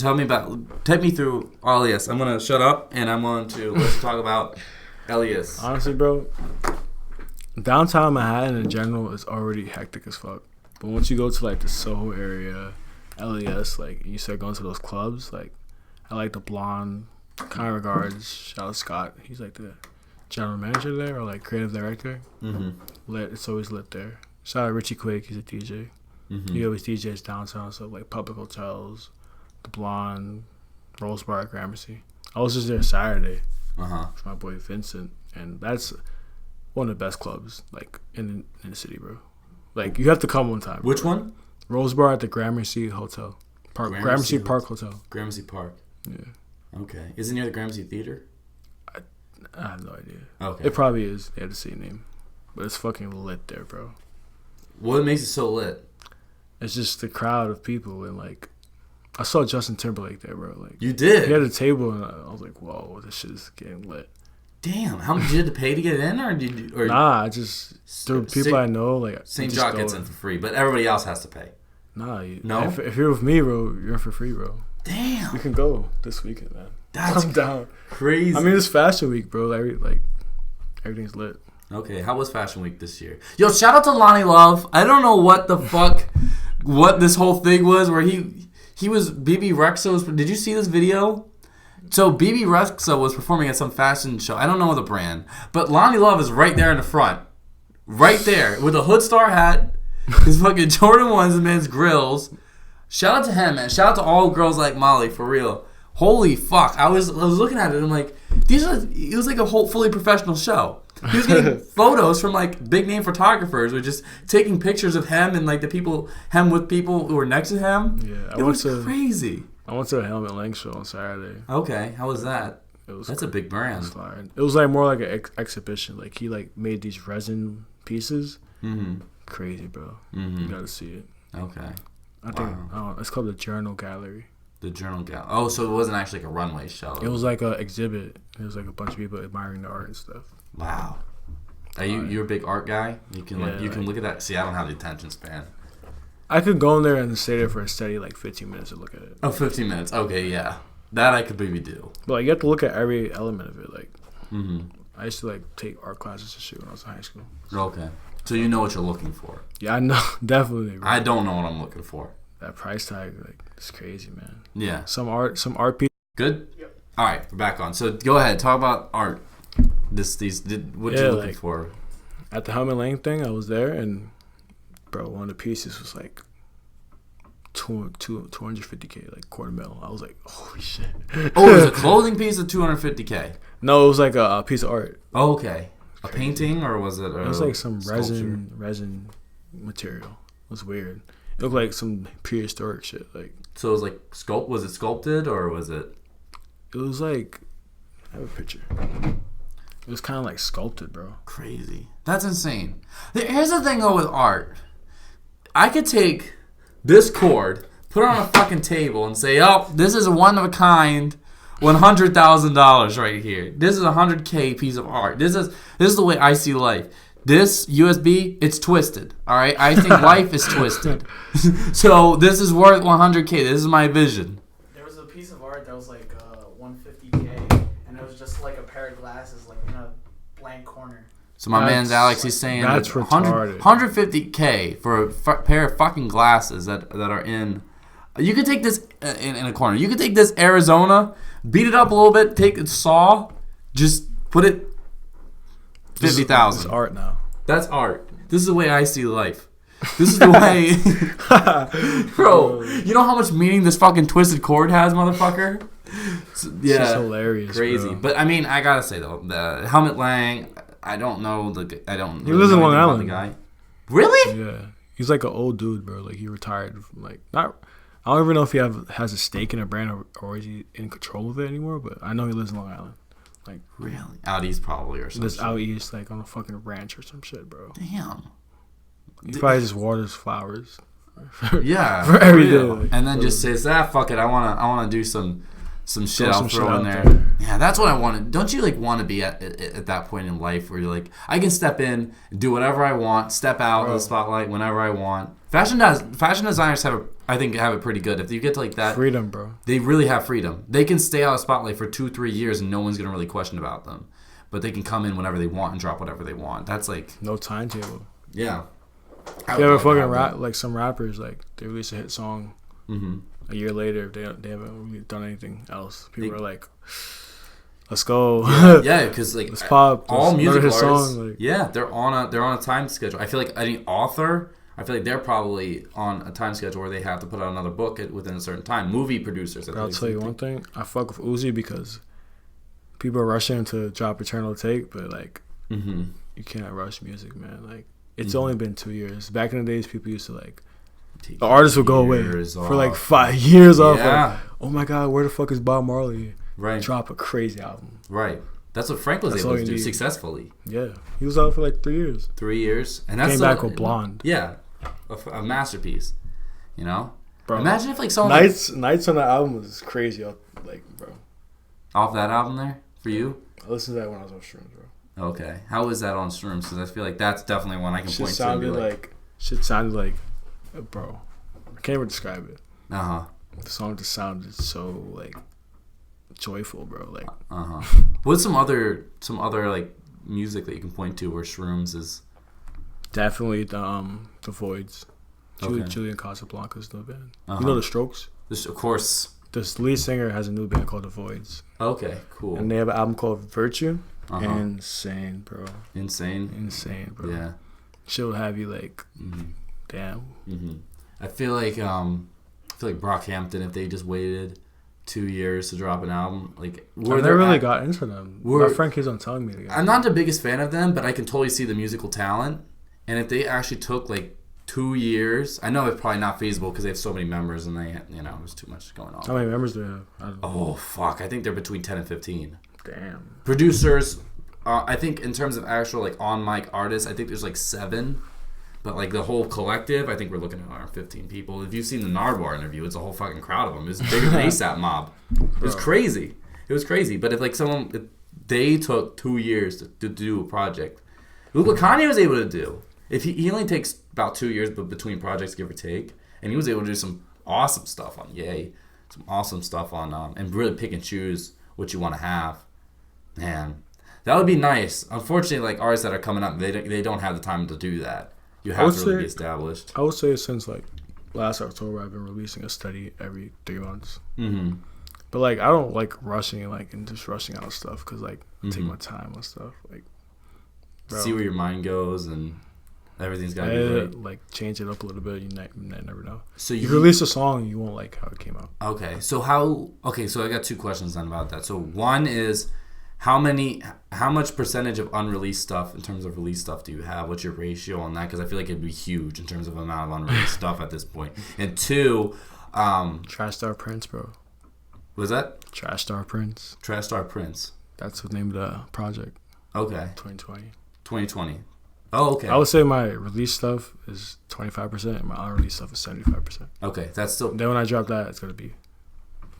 Speaker 2: take me through LES. I'm gonna shut up and let's talk about LES.
Speaker 3: Honestly, bro, downtown Manhattan in general is already hectic as fuck. But once you go to like the Soho area, LES, like you start going to those clubs, like. I like the blonde, kind regards, shout out Scott. He's like the general manager there or like creative director.
Speaker 2: Mm-hmm.
Speaker 3: Lit, it's always lit there. Shout out Richie Quake, he's a DJ.
Speaker 2: Mm-hmm.
Speaker 3: He always DJs downtown, so like public hotels, the blonde, Rose Bar at Gramercy. I was just there Saturday for my boy Vincent, and that's one of the best clubs like in the city, bro. Like you have to come one time.
Speaker 2: Which one?
Speaker 3: Rose Bar at the Gramercy Hotel. Gramercy Park Hotel.
Speaker 2: Gramercy Park.
Speaker 3: Yeah.
Speaker 2: Okay. Is it near the Gramercy Theater?
Speaker 3: I have no idea.
Speaker 2: Okay.
Speaker 3: It probably is. They have the same name. But it's fucking lit there, bro.
Speaker 2: What makes it so lit?
Speaker 3: It's just the crowd of people. And, like, I saw Justin Timberlake there, bro. Like,
Speaker 2: you did?
Speaker 3: He had a table, and I was like, whoa, this shit is getting lit.
Speaker 2: Damn. How much did you have to pay to get in?
Speaker 3: Nah, I just, through people I know, like.
Speaker 2: Saint-Jacques gets in for free, but everybody else has to pay.
Speaker 3: Nah.
Speaker 2: No?
Speaker 3: If you're with me, bro, you're in for free, bro.
Speaker 2: Damn.
Speaker 3: We can go this weekend, man.
Speaker 2: That's
Speaker 3: I'm down.
Speaker 2: Crazy.
Speaker 3: I mean, it's Fashion Week, bro. Everything's lit.
Speaker 2: Okay, how was Fashion Week this year? Yo, shout out to Lonnie Love. I don't know what the fuck, what this whole thing was where he was BB Rexha's. Did you see this video? So BB Rexa was performing at some fashion show. I don't know the brand, but Lonnie Love is right there in the front, right there with a Hood Star hat, his fucking Jordan 1s, and man's grills. Shout out to him, man. Shout out to all girls like Molly, for real. Holy fuck. I was looking at it and I'm like, it was like a whole fully professional show. He was getting photos from like big name photographers who were just taking pictures of him and like him with people who were next to him.
Speaker 3: Yeah,
Speaker 2: it was crazy.
Speaker 3: I went to a Helmet Lang show on Saturday.
Speaker 2: Okay, how was that? That's a big brand.
Speaker 3: It was like more like an exhibition. Like he like made these resin pieces.
Speaker 2: Mm-hmm.
Speaker 3: Crazy, bro.
Speaker 2: Mm-hmm.
Speaker 3: You gotta see it.
Speaker 2: Okay.
Speaker 3: I think it's called the Journal Gallery.
Speaker 2: The Journal Gallery. Oh, so it wasn't actually like a runway show.
Speaker 3: It was like an exhibit. It was like a bunch of people admiring the art and stuff.
Speaker 2: Wow. Are you're a big art guy? You can can look at that. See, I don't have the attention span.
Speaker 3: I could go in there and stay there for a steady like 15 minutes to look at it.
Speaker 2: Oh, 15 minutes. Okay, yeah. That I could maybe do.
Speaker 3: But like, you have to look at every element of it. Like,
Speaker 2: mm-hmm.
Speaker 3: I used to like take art classes and shit when I was in high school.
Speaker 2: Okay. So you know what you're looking for.
Speaker 3: Yeah, I know. Definitely. Bro.
Speaker 2: I don't know what I'm looking for.
Speaker 3: That price tag, like, it's crazy, man.
Speaker 2: Yeah.
Speaker 3: Some art piece.
Speaker 2: Good? Yep. All right, we're back on. So go ahead, talk about art. What you looking for?
Speaker 3: At the Helmet Lang thing, I was there, and bro, one of the pieces was like 250K, like $250,000. I was like, holy shit.
Speaker 2: Oh, it was a clothing piece of $250K.
Speaker 3: No, it was like a piece of art.
Speaker 2: Oh, okay. A painting, or was it?
Speaker 3: It was like some
Speaker 2: sculpture?
Speaker 3: resin material. It was weird. It looked like some prehistoric shit. Like,
Speaker 2: so it was like was it sculpted or was it?
Speaker 3: It was like, I have a picture. It was kind of like sculpted, bro.
Speaker 2: Crazy. That's insane. Here's the thing though with art. I could take this cord, put it on a fucking table, and say, "Oh, this is a one of a kind, $100,000 right here. This is a $100K piece of art. This is the way I see life." This USB, it's twisted. All right, I think life is twisted. So this is worth $100K. This is my vision.
Speaker 4: There was a piece of art that was like $150K, and it was just like a pair of glasses, like in a blank corner.
Speaker 2: So my man's Alex, he's saying
Speaker 3: that's retarded.
Speaker 2: 150K for a pair of fucking glasses that are in. You could take this in a corner. You could take this Arizona, beat it up a little bit, take a saw, just put it 50,000.
Speaker 3: It's art now.
Speaker 2: That's art. This is the way I see life. This is the way, bro. You know how much meaning this fucking twisted cord has, motherfucker. So, yeah,
Speaker 3: it's hilarious,
Speaker 2: crazy.
Speaker 3: bro.
Speaker 2: But I mean, I gotta say though, the Helmut Lang. I don't know I don't.
Speaker 3: He lives in Long Island.
Speaker 2: The guy. Really?
Speaker 3: Yeah, he's like an old dude, bro. Like he retired from not. I don't even know if he has a stake in a brand or is he in control of it anymore. But I know he lives in Long Island. Like
Speaker 2: really, out east probably or something.
Speaker 3: This out east, like on a fucking ranch or some shit, bro.
Speaker 2: Damn.
Speaker 3: He probably just waters flowers.
Speaker 2: Yeah,
Speaker 3: for every day. Like,
Speaker 2: and then just says, fuck it, I wanna do some shit. I'll throw in there. Yeah, that's what I wanted. Don't you like want to be at that point in life where you're like, I can step in, do whatever I want, step out of the spotlight whenever I want. Fashion designers have it pretty good. If you get to like that
Speaker 3: freedom, bro,
Speaker 2: they really have freedom. They can stay out of the spotlight for 2-3 years and no one's gonna really question about them. But they can come in whenever they want and drop whatever they want. That's like
Speaker 3: no timetable.
Speaker 2: Yeah.
Speaker 3: You ever fucking rap like some rappers like they release a hit song a year later they haven't really done anything else. People are like, let's go.
Speaker 2: Yeah, because like
Speaker 3: let's pop
Speaker 2: all music artists.
Speaker 3: Song, like,
Speaker 2: yeah, they're on a time schedule. I feel like any author, I feel like they're probably on a time schedule where they have to put out another book within a certain time. Movie producers.
Speaker 3: I'll tell you one thing. I fuck with Uzi because people are rushing to drop Eternal Take, but like you can't rush music, man. Like. It's only been 2 years. Back in the days, people used to like the artists would go away for like 5 years off. Like, oh my god, where the fuck is Bob Marley?
Speaker 2: Right.
Speaker 3: Drop a crazy album.
Speaker 2: Right. That's what Frank was able to do successfully.
Speaker 3: Yeah, he was out for like 3 years.
Speaker 2: 3 years, and that's
Speaker 3: came back with Blonde.
Speaker 2: Yeah, a masterpiece. You know,
Speaker 3: bro.
Speaker 2: Imagine if like someone
Speaker 3: Nights on the album was crazy. Like, bro,
Speaker 2: off that album there for you.
Speaker 3: I listened to that when I was on shrooms, bro.
Speaker 2: Okay, how was that on Shrooms? Because I feel like that's definitely one I can point to.
Speaker 3: Shit sounded like, bro, I can't even describe it.
Speaker 2: The
Speaker 3: song just sounded so like joyful, bro. Like,
Speaker 2: What's some other like music that you can point to where Shrooms is?
Speaker 3: Definitely the Voids. Julian Casablanca's new band. You know the Strokes?
Speaker 2: Of course.
Speaker 3: This lead singer has a new band called the Voids.
Speaker 2: Okay, cool.
Speaker 3: And they have an album called Virtue. Insane, bro. Insane, bro.
Speaker 2: Yeah.
Speaker 3: She'll have you like, damn.
Speaker 2: I feel like Brockhampton, if they just waited 2 years to drop an album, like
Speaker 3: I never really got into them. My friend keeps on telling me.
Speaker 2: I'm not the biggest fan of them, but I can totally see the musical talent. And if they actually took like 2 years, I know it's probably not feasible because they have so many members and there's too much going on.
Speaker 3: How many members do they have? I don't know.
Speaker 2: Oh fuck! I think they're between 10 and 15.
Speaker 3: Damn.
Speaker 2: Producers, I think in terms of actual like on mic artists, I think there's like 7, but like the whole collective, I think we're looking at around 15 people. If you've seen the Nardwuar interview, it's a whole fucking crowd of them. It's bigger than ASAP Mob. It was crazy. But if like if they took 2 years to do a project, look what Kanye was able to do. If he only takes about 2 years, but between projects, give or take, and he was able to do some awesome stuff on Ye, some awesome stuff on and really pick and choose what you want to have. Man, that would be nice. Unfortunately, like artists that are coming up, they don't have the time to do that. You have to really be established.
Speaker 3: I would say since like last October, I've been releasing a study every 3 months. But like I don't like rushing and just rushing out stuff because like take my time on stuff. Like, bro,
Speaker 2: see where your mind goes and everything's gotta be right.
Speaker 3: Like change it up a little bit. You never know. So you release a song, you won't like how it came out.
Speaker 2: Okay, so I got 2 questions then about that. So one is, how much percentage of unreleased stuff in terms of released stuff do you have? What's your ratio on that? Because I feel like it'd be huge in terms of amount of unreleased stuff at this point. And 2,
Speaker 3: Trash Star Prince, bro.
Speaker 2: Was that
Speaker 3: Trash Star Prince?
Speaker 2: Trash Star Prince.
Speaker 3: That's the name of the project.
Speaker 2: Okay.
Speaker 3: 2020.
Speaker 2: Oh, okay.
Speaker 3: I would say my release stuff is 25% and my unreleased stuff is 75%.
Speaker 2: Okay, that's still.
Speaker 3: Then when I drop that, it's gonna be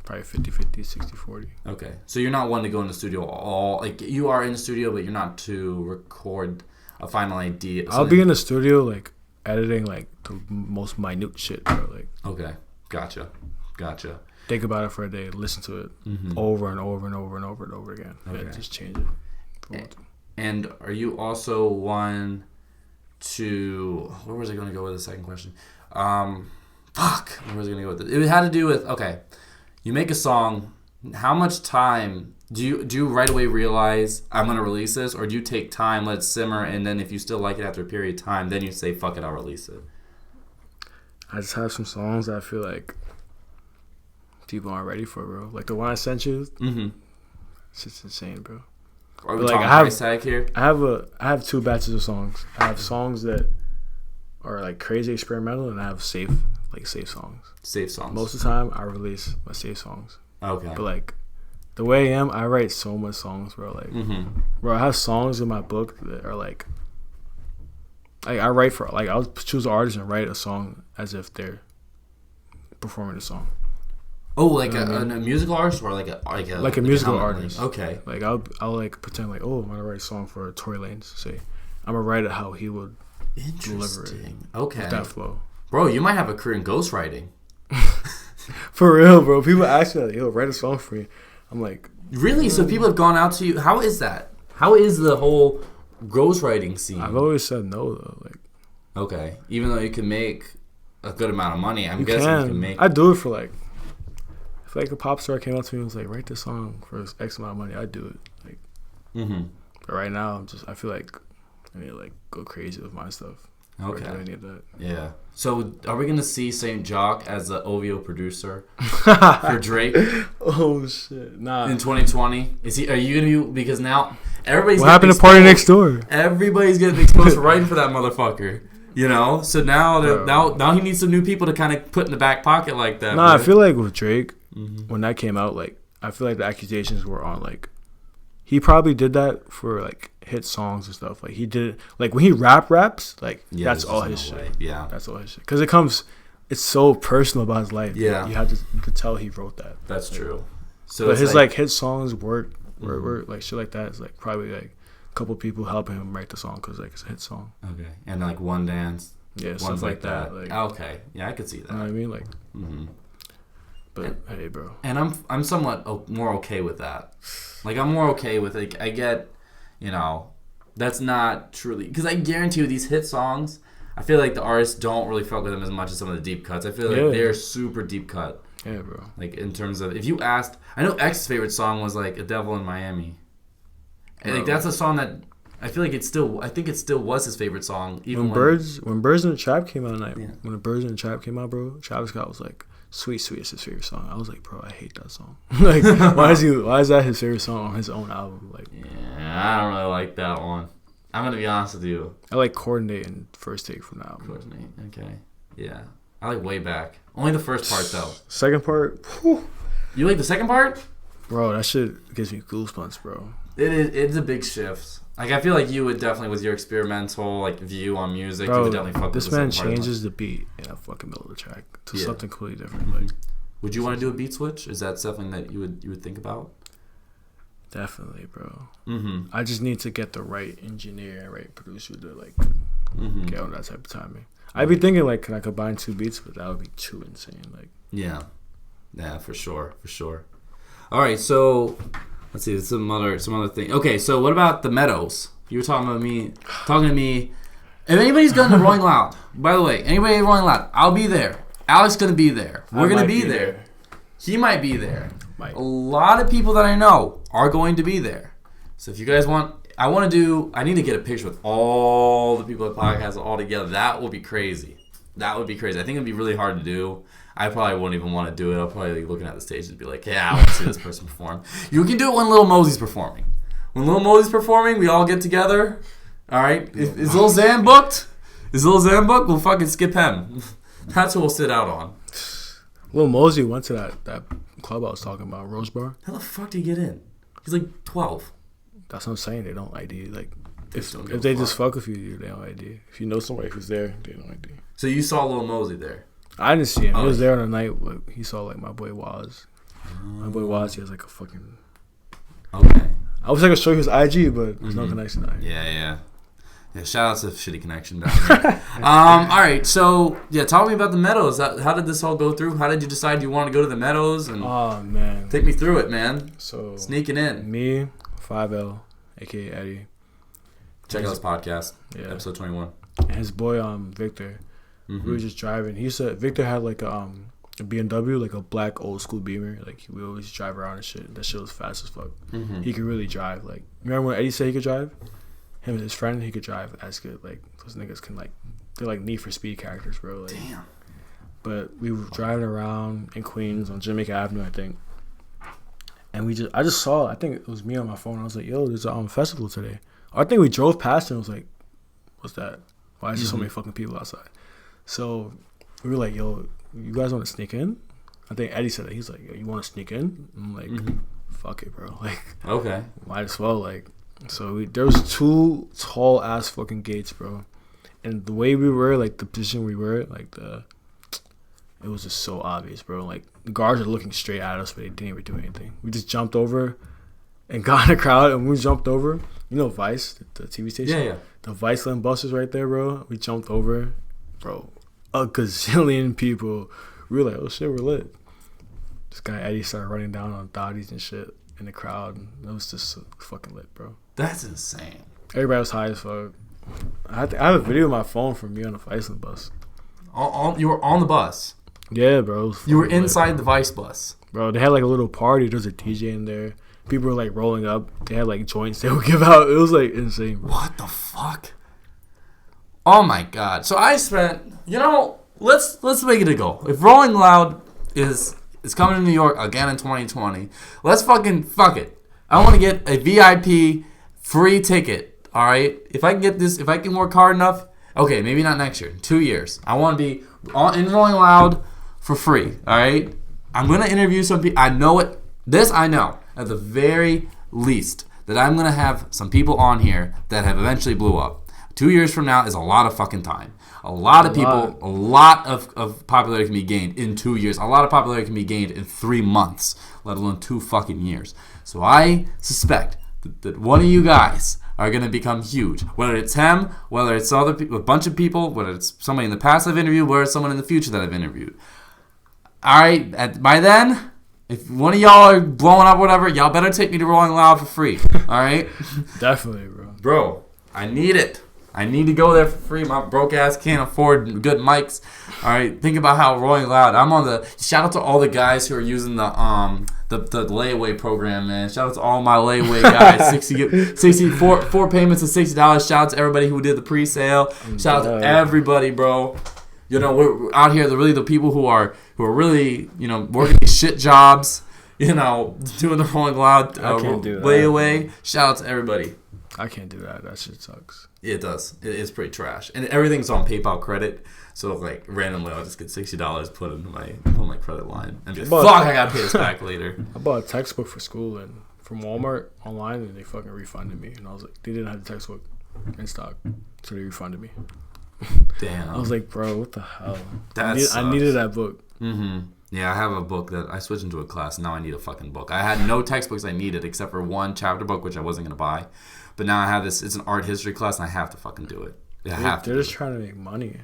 Speaker 3: probably 50-50, 60-40.
Speaker 2: Okay, so you're not one to go in the studio you are in the studio, but you're not to record a final idea.
Speaker 3: I'll be in the studio like editing like the most minute shit, bro. Like.
Speaker 2: Okay, gotcha.
Speaker 3: Think about it for a day, listen to it over and over and over and over and over again, and just change it.
Speaker 2: And are you also one to... Where was I going to go with the second question? Where was I going to go with it? It had to do with... Okay, you make a song. How much time... Do you right away realize I'm going to release this? Or do you take time, let it simmer, and then if you still like it after a period of time, then you say, fuck it, I'll release it?
Speaker 3: I just have some songs that I feel like people aren't ready for, bro. Like the one I sent you. Mm-hmm. It's just insane, bro.
Speaker 2: Are we talking price tag here?
Speaker 3: I have 2 batches of songs. I have songs that are like crazy experimental, and I have safe songs.
Speaker 2: Safe songs.
Speaker 3: Most of the time, I release my safe songs.
Speaker 2: Okay.
Speaker 3: But like the way I am, I write so much songs, bro. Like, bro, I have songs in my book that are like I write for like I'll choose an artist and write a song as if they're performing the song.
Speaker 2: Oh, like a musical artist or like a
Speaker 3: musical artist.
Speaker 2: Okay.
Speaker 3: Like I'll like pretend like, oh, I'm gonna write a song for Tory Lanez. Say I'm gonna write it how he would deliver it.
Speaker 2: Okay.
Speaker 3: With that flow.
Speaker 2: Bro, you might have a career in ghostwriting.
Speaker 3: For real, bro. People ask me like, yo, write a song for me. I'm like,
Speaker 2: really? So people have gone out to you. How is that? How is the whole ghostwriting scene?
Speaker 3: I've always said no though. Like,
Speaker 2: okay, even though you can make a good amount of money, I'm guessing you can make.
Speaker 3: I do it for like. If like a pop star came up to me and was like, write this song for X amount of money, I'd do it. Like, But right now, I feel like I need to like go crazy with my stuff.
Speaker 2: Okay.
Speaker 3: I need that.
Speaker 2: Yeah. So are we gonna see Saint-Jacque as the OVO producer for Drake?
Speaker 3: Oh shit! Nah.
Speaker 2: In 2020, are you gonna be? Because now everybody's.
Speaker 3: What happened to Party Next Door?
Speaker 2: Everybody's getting exposed for writing for that motherfucker. You know. So now he needs some new people to kind of put in the back pocket like that.
Speaker 3: Nah, bro. I feel like with Drake. When that came out, like I feel like the accusations were on like he probably did that for like hit songs and stuff. Like he did like when he raps, like that's all his shit.
Speaker 2: Yeah,
Speaker 3: that's all his shit. Because it's so personal about his life.
Speaker 2: Yeah,
Speaker 3: you could tell he wrote that.
Speaker 2: That's
Speaker 3: like,
Speaker 2: true. So
Speaker 3: but his like hit songs work like shit like that is like probably like a couple people helping him write the song because like it's a hit song.
Speaker 2: Okay, and like One Dance.
Speaker 3: Yeah, stuff like that. Like,
Speaker 2: okay, yeah, I could see that.
Speaker 3: You know what I mean? Like. But hey, bro.
Speaker 2: And I'm somewhat more okay with that. Like I'm more okay with like I get, that's not truly because I guarantee you these hit songs. I feel like the artists don't really fuck with them as much as some of the deep cuts. I feel like they're super deep cut.
Speaker 3: Yeah, bro.
Speaker 2: Like in terms of if you asked, I know X's favorite song was like "A Devil in Miami," and like that's a song that I feel like I think it still was his favorite song. Even
Speaker 3: when Birds in the Trap came out, when the Birds in the Trap came out, bro, Travis Scott was like. Sweet is his favorite song. I was like, bro, I hate that song. Like, why is that his favorite song on his own album? Like,
Speaker 2: yeah, I don't really like that one. I'm gonna be honest with you.
Speaker 3: I like Coordinate and First Take from the album.
Speaker 2: Coordinate, okay, yeah. I like Way Back. Only the first part though.
Speaker 3: Second part, whew.
Speaker 2: You like the second part?
Speaker 3: Bro, that shit gives me goosebumps, bro.
Speaker 2: It's a big shift. Like I feel like you would definitely, with your experimental like view on music,
Speaker 3: bro,
Speaker 2: you would definitely fuck with
Speaker 3: this man changes the beat in a fucking middle of the track to something completely different. Like,
Speaker 2: would you want to do a beat switch? Is that something that you would think about?
Speaker 3: Definitely, bro. I just need to get the right engineer and right producer to like get on that type of timing. I'd be thinking like, can I combine 2 beats? But that would be too insane. Like,
Speaker 2: yeah, for sure. All right, so. Let's see, some other thing. Okay, so what about the Meadows? You were talking to me. If anybody's going to Rolling Loud, by the way, anybody at Rolling Loud, I'll be there. Alex going to be there. We're going to be there. He might be there. A lot of people that I know are going to be there. So if you guys want, I need to get a picture with all the people at podcast all together. That would be crazy. I think it'd be really hard to do. I probably wouldn't even want to do it. I'll probably be looking at the stage and be like, yeah, I want to see this person perform. You can do it when Lil Mosey's performing. When Lil Mosey's performing, we all get together. All right? Is Lil Xan booked? We'll fucking skip him. That's who we'll sit out on.
Speaker 3: Lil Mosey went to that club I was talking about, Rose Bar.
Speaker 2: How the fuck did he get in? He's like 12.
Speaker 3: That's what I'm saying. They don't ID. Like, if they just fuck with you, they don't ID. If you know somebody who's there, they don't ID.
Speaker 2: So you saw Lil Mosey there?
Speaker 3: I didn't see him. He was there on the night. He saw like my boy Waz. My boy Waz, he has like a fucking.
Speaker 2: Okay.
Speaker 3: I wish I could show you his IG, but there's no connection there.
Speaker 2: Yeah. Shout out to Shitty Connection down there. All right, so talk to me about the Meadows. How did this all go through? How did you decide you wanted to go to the Meadows? And
Speaker 3: oh man,
Speaker 2: take me through it, man.
Speaker 3: So
Speaker 2: sneaking in.
Speaker 3: Me, 5L, aka Eddie.
Speaker 2: Check out his podcast. Yeah. Episode 21.
Speaker 3: And his boy, Victor. Mm-hmm. We were just driving. He said Victor had like a BMW, like a black old school Beamer. Like we always drive around and shit. That shit was fast as fuck. Mm-hmm. He could really drive. Like remember when Eddie said he could drive? Him and his friend, he could drive as good. Like those niggas can like they're like Need for Speed characters, bro. Like, damn. But we were driving around in Queens on Jamaica Avenue, I think. And I just saw. I think it was me on my phone. I was like, "Yo, there's a festival today." I think we drove past it and was like, "What's that? Why is there so many fucking people outside?" So we were like, "Yo, you guys want to sneak in?" I think Eddie said that. He's like, "Yo, you want to sneak in?" I'm like, "Fuck it, bro. Like,
Speaker 2: okay,
Speaker 3: might as well." Like, so there was 2 tall ass fucking gates, bro. And the way we were, like the position we were, like it was just so obvious, bro. Like the guards are looking straight at us, but they didn't even do anything. We just jumped over and got in the crowd, and we jumped over. You know Vice, the TV station?
Speaker 2: Yeah.
Speaker 3: The Viceland bus is right there, bro. We jumped over, bro. A gazillion people. We were like, oh shit, we're lit. This guy Eddie started running down on thotties and shit in the crowd. It was just fucking lit, bro.
Speaker 2: That's insane.
Speaker 3: Everybody was high as fuck. I have a video of my phone from me on the Viceland bus.
Speaker 2: You were on the bus?
Speaker 3: Yeah, bro.
Speaker 2: You were inside the Vice bus?
Speaker 3: Bro, they had like a little party. There was a DJ in there. People were like rolling up. They had like joints they would give out. It was like insane, bro.
Speaker 2: What the fuck? Oh my god. So I spent, let's make it a goal. If Rolling Loud is coming to New York again in 2020, let's fuck it. I want to get a VIP free ticket, all right? If I can work hard enough, okay, maybe not next year, 2 years. I want to be in Rolling Loud for free, all right? I'm going to interview some people. I know it. This I know, at the very least, that I'm going to have some people on here that have eventually blew up. 2 years from now is a lot of fucking time. A lot of popularity can be gained in 2 years. A lot of popularity can be gained in 3 months, let alone 2 fucking years. So I suspect that one of you guys are going to become huge. Whether it's him, whether it's other people, a bunch of people, whether it's somebody in the past I've interviewed, whether it's someone in the future that I've interviewed. All right, by then, if one of y'all are blowing up, whatever, y'all better take me to Rolling Loud for free. All right?
Speaker 3: Definitely, bro.
Speaker 2: Bro, I need it. I need to go there for free. My broke ass can't afford good mics. All right, think about how Rolling Loud. I'm on the. Shout out to all the guys who are using the layaway program, man. Shout out to all my layaway guys. 4 payments of $60. Shout out to everybody who did the pre-sale. Shout out to everybody, bro. We're out here. The people who are really working these shit jobs. Doing the Rolling Loud layaway. Shout out to everybody.
Speaker 3: I can't do that. That shit sucks.
Speaker 2: It does. It's pretty trash, and everything's on PayPal credit. So like randomly, I'll just get $60 put into my credit line, and just I gotta pay this back later.
Speaker 3: I bought a textbook for school and from Walmart online, and they fucking refunded me. And I was like, they didn't have the textbook in stock, so they refunded me.
Speaker 2: Damn.
Speaker 3: I was like, bro, what the hell?
Speaker 2: I
Speaker 3: needed that book.
Speaker 2: Mm-hmm. Yeah, I have a book that I switched into a class. And now I need a fucking book. I had no textbooks I needed except for one chapter book, which I wasn't gonna buy. But now I have this. It's an art history class, and I have to fucking do it.
Speaker 3: They're just trying to make money.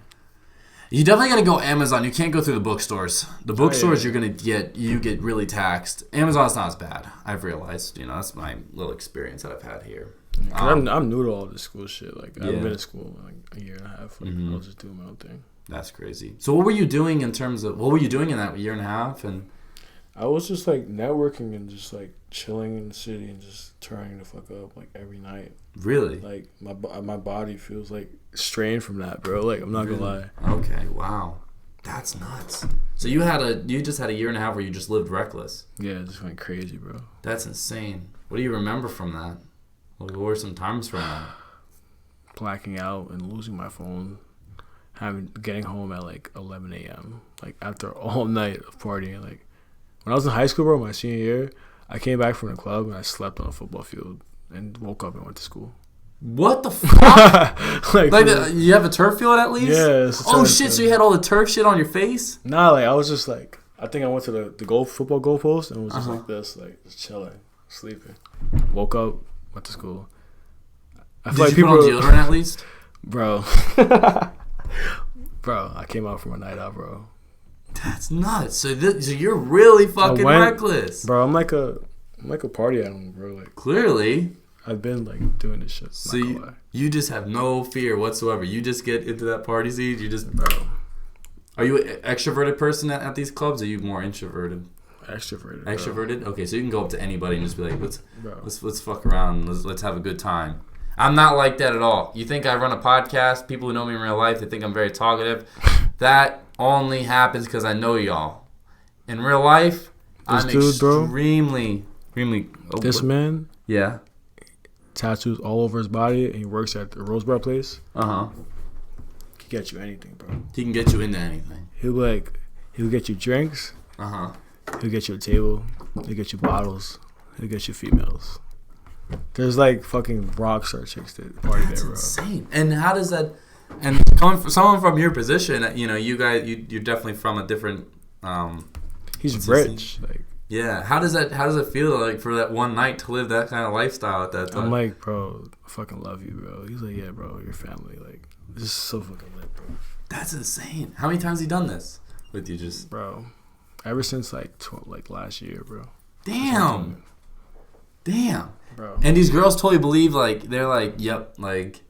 Speaker 2: You definitely gotta go Amazon. You can't go through the bookstores. The bookstores, you get really taxed. Amazon's not as bad. I've realized. That's my little experience that I've had here.
Speaker 3: I'm new to all this school shit. Like I've been in school like a year and a half. Like I was just doing my own thing.
Speaker 2: That's crazy. So what were you doing in that year and a half? And
Speaker 3: I was just like networking and just like chilling in the city and just turning the fuck up like every night.
Speaker 2: Really?
Speaker 3: Like my body feels like strained from that, bro. Like I'm not gonna lie.
Speaker 2: Okay, wow, that's nuts. So you just had a year and a half where you just lived reckless.
Speaker 3: Yeah, it just went crazy, bro.
Speaker 2: That's insane. What do you remember from that? What were some times from that?
Speaker 3: Blacking out and losing my phone. Getting home at like 11 a.m. Like after all night of partying. Like when I was in high school, bro, my senior year, I came back from the club and I slept on a football field and woke up and went to school.
Speaker 2: What the fuck? You have a turf field at least?
Speaker 3: Yeah.
Speaker 2: Oh shit! So you had all the turf shit on your face?
Speaker 3: Nah, like I was just like, I think I went to the football goalpost and was just like this, like just chilling, sleeping. Woke up, went to school. I feel
Speaker 2: Did you put on deodorant at least?
Speaker 3: Bro. Bro, I came out from a night out, bro.
Speaker 2: That's nuts. So you're really fucking reckless,
Speaker 3: bro. I'm like a party animal, bro. Like
Speaker 2: clearly,
Speaker 3: I've been like doing this shit.
Speaker 2: So you just have no fear whatsoever. You just get into that party scene. You just, bro. Are you an extroverted person at these clubs? Or are you more introverted?
Speaker 3: Extroverted.
Speaker 2: Extroverted. Okay, so you can go up to anybody and just be like, let's fuck around. Let's have a good time. I'm not like that at all. You think I run a podcast? People who know me in real life, they think I'm very talkative. That only happens because I know y'all. In real life, I'm extremely.
Speaker 3: This man,
Speaker 2: yeah,
Speaker 3: tattoos all over his body, and he works at the Rosebud place.
Speaker 2: He
Speaker 3: can get you anything, bro.
Speaker 2: He can get you into anything.
Speaker 3: He'll get you drinks. He'll get you a table. He'll get you bottles. He'll get you females. There's like fucking rock star chicks that party there, bro.
Speaker 2: Insane. And how does that? And coming from someone from your position, you know, you guys, you're definitely from a different.
Speaker 3: He's rich, like.
Speaker 2: Yeah. How does it feel like for that one night to live that kind of lifestyle at that time?
Speaker 3: I'm like, bro, I fucking love you, bro. He's like, yeah, bro, your family, like, this is so fucking lit, bro.
Speaker 2: That's insane. How many times have you done this with you, just
Speaker 3: bro? Ever since like last year, bro.
Speaker 2: Damn,
Speaker 3: bro.
Speaker 2: And these girls totally believe, like, they're like, yep, like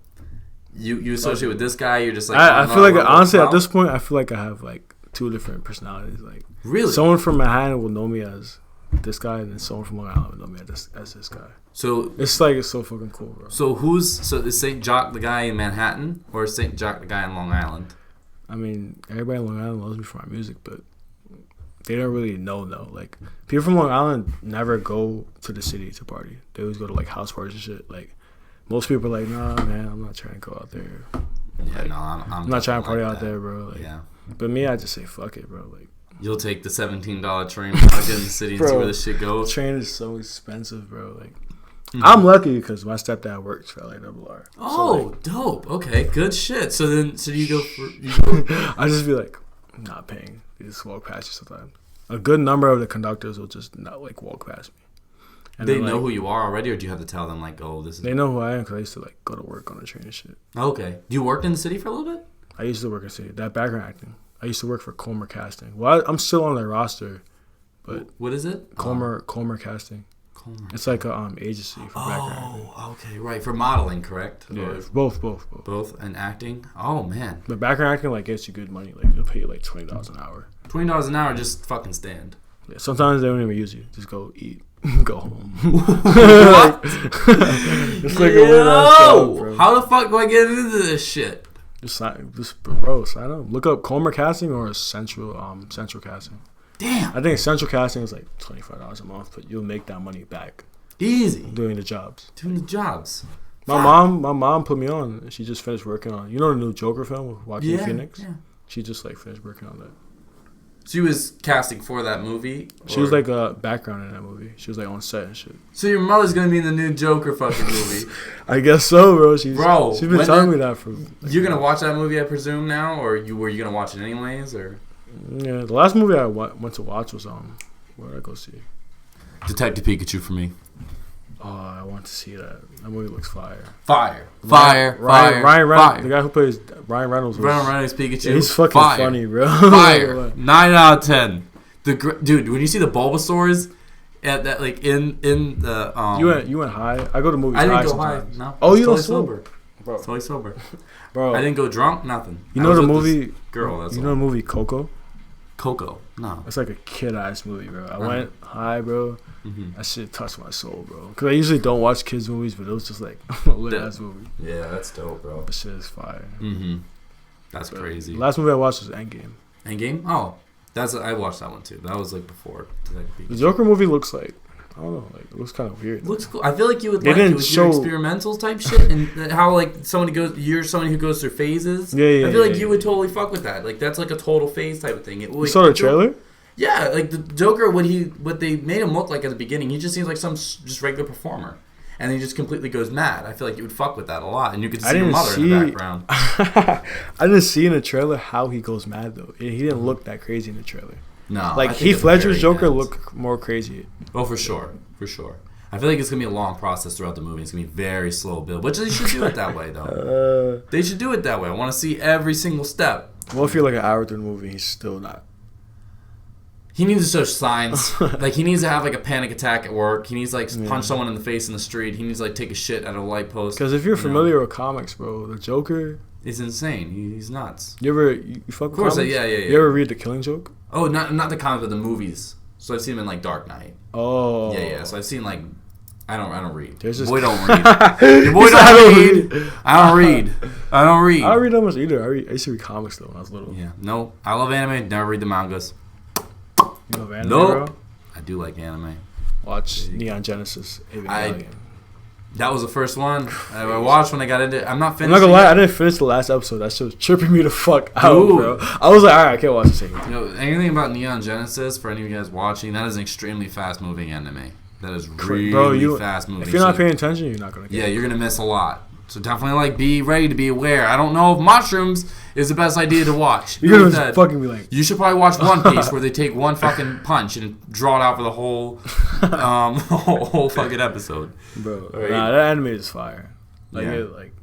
Speaker 2: you associate with this guy, you're just like.
Speaker 3: I feel like honestly at this point, I feel like I have like 2 different personalities. Like,
Speaker 2: really,
Speaker 3: someone from Manhattan will know me as this guy, and then someone from Long Island will know me as this guy.
Speaker 2: So
Speaker 3: it's like, it's so fucking cool, bro.
Speaker 2: So is Saint-Jacque the guy in Manhattan, or is Saint-Jacque the guy in Long Island?
Speaker 3: I mean, everybody in Long Island loves me for my music, but they don't really know though. Like, people from Long Island never go to the city to party. They always go to like house parties and shit. Like, most people are like, nah, man, I'm not trying to go out there.
Speaker 2: Yeah,
Speaker 3: like,
Speaker 2: no, I'm
Speaker 3: not trying to party
Speaker 2: like
Speaker 3: out there, bro. Like,
Speaker 2: yeah.
Speaker 3: But me, I just say fuck it, bro. Like,
Speaker 2: you'll take the $17 train to get in the city and see where this shit goes.
Speaker 3: Train is so expensive, bro. Like, I'm lucky because my stepdad works for LARR.
Speaker 2: Oh,
Speaker 3: so, like,
Speaker 2: dope. Okay, good shit. So you go for?
Speaker 3: I just be like, not paying. They just walk past you sometimes. A good number of the conductors will just not like walk past me. And
Speaker 2: they know who you are already, or do you have to tell them like, oh, this is?
Speaker 3: They know who I am because I used to like go to work on the train and shit.
Speaker 2: Okay. You worked in the city for a little bit?
Speaker 3: I used to work in the city. That background acting. I used to work for Comer Casting. Well, I'm still on their roster, but
Speaker 2: what is it?
Speaker 3: Comer Casting. Comer. It's like a agency for background acting.
Speaker 2: Oh, okay, right, for modeling, correct?
Speaker 3: Yeah, both.
Speaker 2: Both and acting. Oh man.
Speaker 3: But background acting like gets you good money. Like, they'll pay you like $20 an hour.
Speaker 2: $20 an hour, just fucking stand.
Speaker 3: Yeah, sometimes they don't even use you. Just go eat, go home.
Speaker 2: What?
Speaker 3: It's like a weird-ass job, bro.
Speaker 2: How the fuck do I get into this shit?
Speaker 3: Just sign up. Look up Comer Casting or Central Casting.
Speaker 2: Damn.
Speaker 3: I think Central Casting is like $25 a month, but you'll make that money back.
Speaker 2: Easy.
Speaker 3: Doing the jobs. My mom put me on. She just finished working on, you know, the new Joker film with Joaquin Phoenix? Yeah. She just like finished working on that.
Speaker 2: She was casting for that movie?
Speaker 3: She was like a background in that movie. She was like on set and shit.
Speaker 2: So your mother's gonna be in the new Joker fucking movie?
Speaker 3: I guess so, bro. She's been telling me that for.
Speaker 2: You're gonna watch that movie, I presume, now, or were you gonna watch it anyways, or?
Speaker 3: Yeah, the last movie I went to watch was where did I go see?
Speaker 2: Detective Pikachu for me.
Speaker 3: Oh, I want to see that. That movie looks fire.
Speaker 2: Fire.
Speaker 3: Ryan Reynolds, the guy who plays Ryan Reynolds.
Speaker 2: Ryan Reynolds Pikachu.
Speaker 3: Yeah, he's fucking funny, bro.
Speaker 2: Fire. 9 out of 10. Dude, when you see the Bulbasaurs at that, like in the
Speaker 3: you went high. I go to movies.
Speaker 2: I didn't go
Speaker 3: sometimes.
Speaker 2: high. No.
Speaker 3: Oh, you don't sober, bro.
Speaker 2: Totally sober,
Speaker 3: bro.
Speaker 2: I didn't go drunk. Nothing.
Speaker 3: You know the movie
Speaker 2: girl. That's
Speaker 3: you know the movie Coco.
Speaker 2: No.
Speaker 3: It's like a kid-ass movie, bro. I went high, bro. That shit touched my soul, bro. Because I usually don't watch kids' movies, but it was just like a lit-ass movie.
Speaker 2: Yeah, that's dope, bro.
Speaker 3: That shit is fire.
Speaker 2: That's crazy.
Speaker 3: The last movie I watched was Endgame.
Speaker 2: Endgame? Oh. I watched that one, too. That was, like, before.
Speaker 3: The Joker movie looks like, I don't know, like, it looks kind of weird.
Speaker 2: Looks cool. I feel like you would like it with your experimentals type shit, and how, like, you're somebody who goes through phases.
Speaker 3: Yeah.
Speaker 2: I feel like you would totally fuck with that. Like, that's like a total phase type of thing.
Speaker 3: You saw the trailer?
Speaker 2: Yeah, like, the Joker, what they made him look like at the beginning, he just seems like some just regular performer. And he just completely goes mad. I feel like you would fuck with that a lot. And you could see your mother in the background.
Speaker 3: I didn't see in the trailer how he goes mad, though. He didn't look that crazy in the trailer.
Speaker 2: No.
Speaker 3: Like, Heath Ledger's Joker looked more crazy.
Speaker 2: Oh, for sure. I feel like it's going to be a long process throughout the movie. It's going to be very slow build. But they should do it that way, though. They should do it that way. I want to see every single step.
Speaker 3: Well, if you're like an hour through the movie, he's still not.
Speaker 2: He needs to show signs. Like, he needs to have, like, a panic attack at work. He needs to, like, punch someone in the face in the street. He needs to, like, take a shit at a light post.
Speaker 3: Because if you're familiar with comics, bro, the Joker...
Speaker 2: He's insane. He's nuts.
Speaker 3: You fuck with comics?
Speaker 2: Yeah.
Speaker 3: You ever read The Killing Joke?
Speaker 2: Oh, not the comics, but the movies. So I've seen him in, like, Dark Knight.
Speaker 3: Oh.
Speaker 2: Yeah. So I've seen, like... I don't read.
Speaker 3: There's
Speaker 2: Boy don't read. Boy don't read. I don't read.
Speaker 3: I don't read that much either. I used to read comics, though, when I was little.
Speaker 2: Yeah. No. I love anime. Never read the mangas.
Speaker 3: You love anime,
Speaker 2: nope.
Speaker 3: bro?
Speaker 2: I do like anime.
Speaker 3: Watch Neon Genesis.
Speaker 2: That was the first one I watched when I got into it. I'm not finished.
Speaker 3: I'm not gonna lie, I didn't finish the last episode. That shit was tripping me the fuck out, bro. I was like, alright, I can't watch this thing.
Speaker 2: You know, anything about Neon Genesis, for any of you guys watching, that is an extremely fast-moving anime. That is really fast-moving.
Speaker 3: If you're not paying attention, you're not gonna get it.
Speaker 2: You're gonna miss a lot. So definitely, like, be ready to be aware. I don't know if mushrooms is the best idea to watch.
Speaker 3: You're gonna fucking be like...
Speaker 2: You should probably watch One Piece, where they take one fucking punch and draw it out for the whole whole fucking episode.
Speaker 3: Bro, right? Nah, that anime is fire. Like,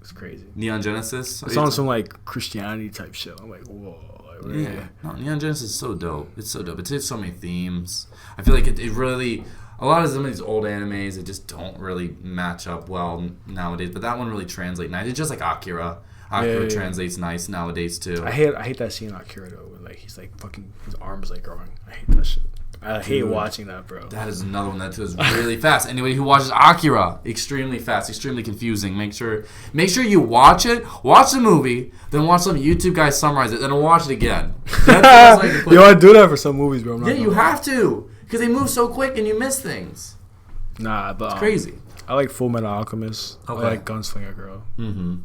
Speaker 3: it's crazy.
Speaker 2: Neon Genesis?
Speaker 3: It's on some, like, Christianity type shit. I'm like, whoa. Like,
Speaker 2: yeah. No, Neon Genesis is so dope. It's so dope. It takes so many themes. I feel like it really... A lot of some of these old animes, it just don't really match up well nowadays. But that one really translates nice. It's just like Akira. Akira translates nice nowadays too.
Speaker 3: I hate that scene in Akira though, where like he's like fucking his arms like growing. I hate that shit. I hate watching that, bro.
Speaker 2: That is another one that too is really fast. Anybody who watches Akira, extremely fast, extremely confusing. Make sure you watch it. Watch the movie, then watch some YouTube guy summarize it, then watch it again.
Speaker 3: Yo, I do that for some movies, bro.
Speaker 2: You have to. Because they move so quick and you miss things.
Speaker 3: Nah, but...
Speaker 2: It's crazy.
Speaker 3: I like Full Metal Alchemist. Okay. I like Gunslinger Girl.
Speaker 2: Mm-hmm.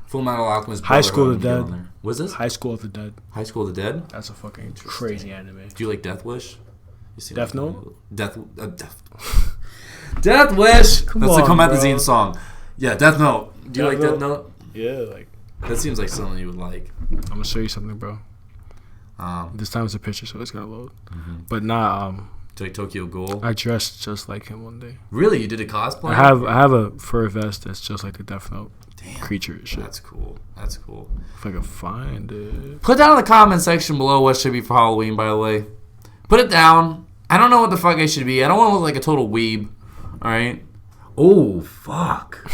Speaker 2: Full Metal Alchemist.
Speaker 3: High School of the Dead.
Speaker 2: What's this?
Speaker 3: High School of the Dead.
Speaker 2: High School of the Dead?
Speaker 3: That's a fucking crazy anime.
Speaker 2: Do you like Death Wish?
Speaker 3: Death Note?
Speaker 2: Death Wish! That's the Comethazine song. Yeah, Death Note. Do you like Death Note?
Speaker 3: Yeah, like...
Speaker 2: That seems like something you would like.
Speaker 3: I'm gonna show you something, bro. This time it's a picture, so it's gonna load. Mm-hmm. But
Speaker 2: like Tokyo Ghoul.
Speaker 3: I dressed just like him one day.
Speaker 2: Really? You did a cosplay?
Speaker 3: I have a fur vest that's just like the Death Note creature and shit.
Speaker 2: That's cool.
Speaker 3: If I can find it.
Speaker 2: Put down in the comment section below what should be for Halloween, by the way. Put it down. I don't know what the fuck I should be. I don't want to look like a total weeb. Alright? Oh, fuck.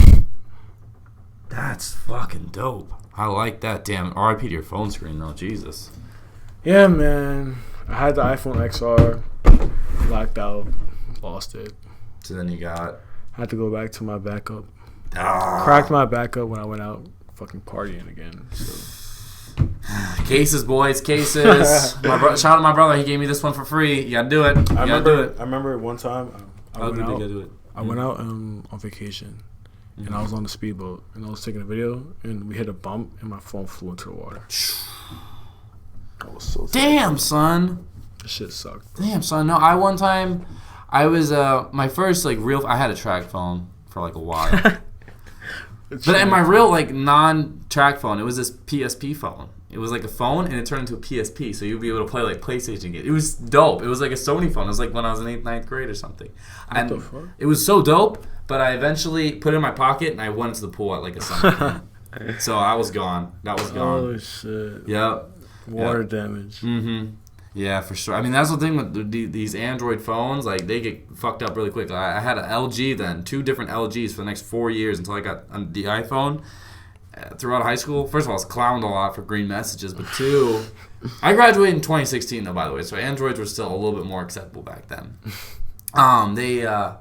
Speaker 2: That's fucking dope. I like that. Damn. RIP to your phone screen, though. Jesus.
Speaker 3: Yeah, man. I had the iPhone XR. Blacked out, lost it.
Speaker 2: So then you
Speaker 3: had to go back to my backup. Cracked my backup when I went out fucking partying again. So.
Speaker 2: Cases, boys, cases. Shout out to my brother. He gave me this one for free. You gotta do it.
Speaker 3: I remember one time I went out on vacation, and I was on the speedboat, and I was taking a video, and we hit a bump, and my phone flew into the water. I was so sad.
Speaker 2: Damn, son.
Speaker 3: That shit sucked.
Speaker 2: Damn, son. No, one time, I was, my first, like, real, I had a track phone for, like, a while. But in my real, like, non-track phone, it was this PSP phone. It was, like, a phone, and it turned into a PSP, so you'd be able to play, like, PlayStation games. It was dope. It was, like, a Sony phone. It was, like, when I was in 8th, 9th grade or something.
Speaker 3: What the fuck?
Speaker 2: It was so dope, but I eventually put it in my pocket, and I went into the pool at, like, a summer. So I was gone. That was gone.
Speaker 3: Oh, shit.
Speaker 2: Yep.
Speaker 3: Water damage.
Speaker 2: Mm-hmm. Yeah, for sure. I mean, that's the thing with these Android phones. Like, they get fucked up really quick. I had an LG then, 2 different LGs for the next 4 years until I got the iPhone. Throughout high school, first of all, I was clowned a lot for green messages, but 2, I graduated in 2016 though, by the way, so Androids were still a little bit more acceptable back then. The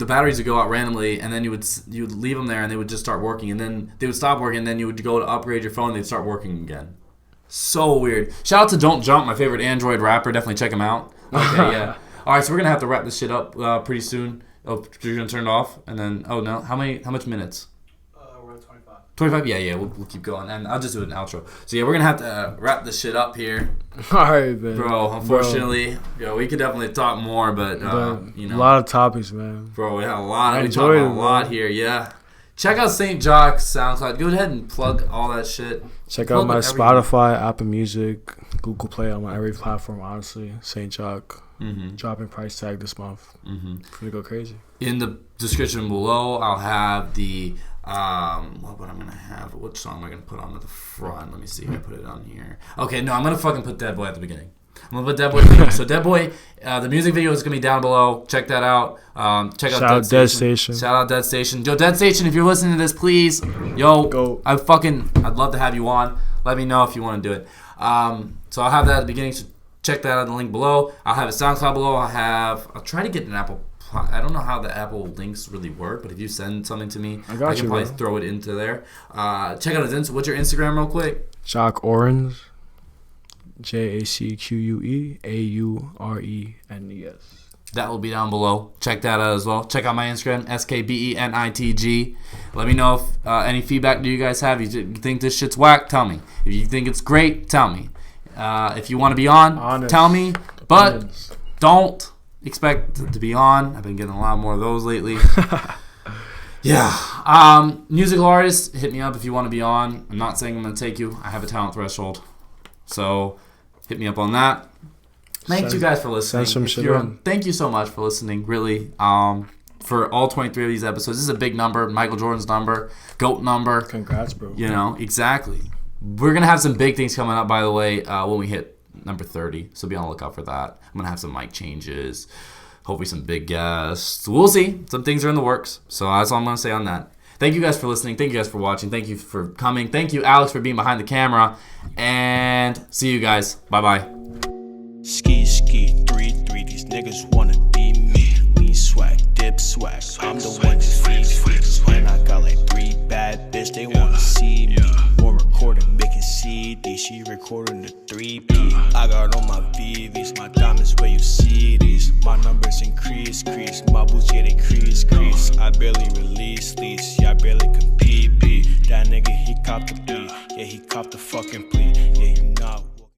Speaker 2: batteries would go out randomly, and then you would leave them there, and they would just start working, and then they would stop working, and then you would go to upgrade your phone, and they'd start working again. So weird. Shout out to Don't Jump, my favorite Android rapper. Definitely check him out. Okay, yeah. All right, so we're gonna have to wrap this shit up pretty soon. Oh, you're gonna turn it off, and then no, how much minutes?
Speaker 4: We're at 25.
Speaker 2: 25? Yeah, we'll keep going, and I'll just do an outro. So yeah, we're gonna have to wrap this shit up here.
Speaker 3: All right, man.
Speaker 2: Bro, unfortunately, we could definitely talk more, but you know,
Speaker 3: a lot of topics, man.
Speaker 2: Bro, we had a lot. We talked about a lot here. Yeah. Check out Saint-Jacque SoundCloud. Go ahead and plug all that shit.
Speaker 3: Check out my Spotify, Apple Music, Google Play. I'm on every platform, honestly. Saint-Jacque. Dropping price tag this month. It's gonna go crazy.
Speaker 2: In the description below, I'll have the what I'm gonna have. What song am I gonna put on at the front? Let me see if I put it on here. Okay, no, I'm gonna fucking put Dead Boy at the beginning. I'm gonna put Dead Boy link. So Dead Boy, the music video is gonna be down below. Check that out. Check out Dead Station. Shout out Dead Station. Yo, Dead Station, if you're listening to this, please, yo, I'd love to have you on. Let me know if you want to do it. So I'll have that at the beginning. So check that out in the link below. I'll have a SoundCloud below. I'll try to get an Apple. I don't know how the Apple links really work, but if you send something to me, I can probably throw it into there. Check out his what's your Instagram real quick?
Speaker 3: Jock Orange. JACQUEAURENES.
Speaker 2: That will be down below. Check that out as well. Check out my Instagram, SKBENITG. Let me know if any feedback do you guys have. You think this shit's whack? Tell me. If you think it's great, tell me. If you want to be on, tell me. But don't expect to be on. I've been getting a lot more of those lately. Yeah. Musical artists, hit me up if you want to be on. I'm not saying I'm going to take you. I have a talent threshold. So hit me up on that. Thank you guys for listening. Thank you so much for listening, really. For all 23 of these episodes. This is a big number. Michael Jordan's number. GOAT number.
Speaker 3: Congrats, bro.
Speaker 2: You know, exactly. We're going to have some big things coming up, by the way, when we hit number 30. So be on the lookout for that. I'm going to have some mic changes. Hopefully some big guests. We'll see. Some things are in the works. So that's all I'm going to say on that. Thank you guys for listening. Thank you guys for watching. Thank you for coming. Thank you, Alex, for being behind the camera. And see you guys. Bye-bye.
Speaker 1: Ski, 3-3. These niggas wanna be me. Lean swag, dip swag. I'm the one to feed. And I got like 3 bad bitch. They wanna see me. More recording, making CD. She recording the 3P. I got on my VVs. My diamonds where you see these. My numbers increase. My boots, yeah, they crease. I barely release these. Yeah, I barely compete. That nigga, he copped the beat. Yeah, he copped the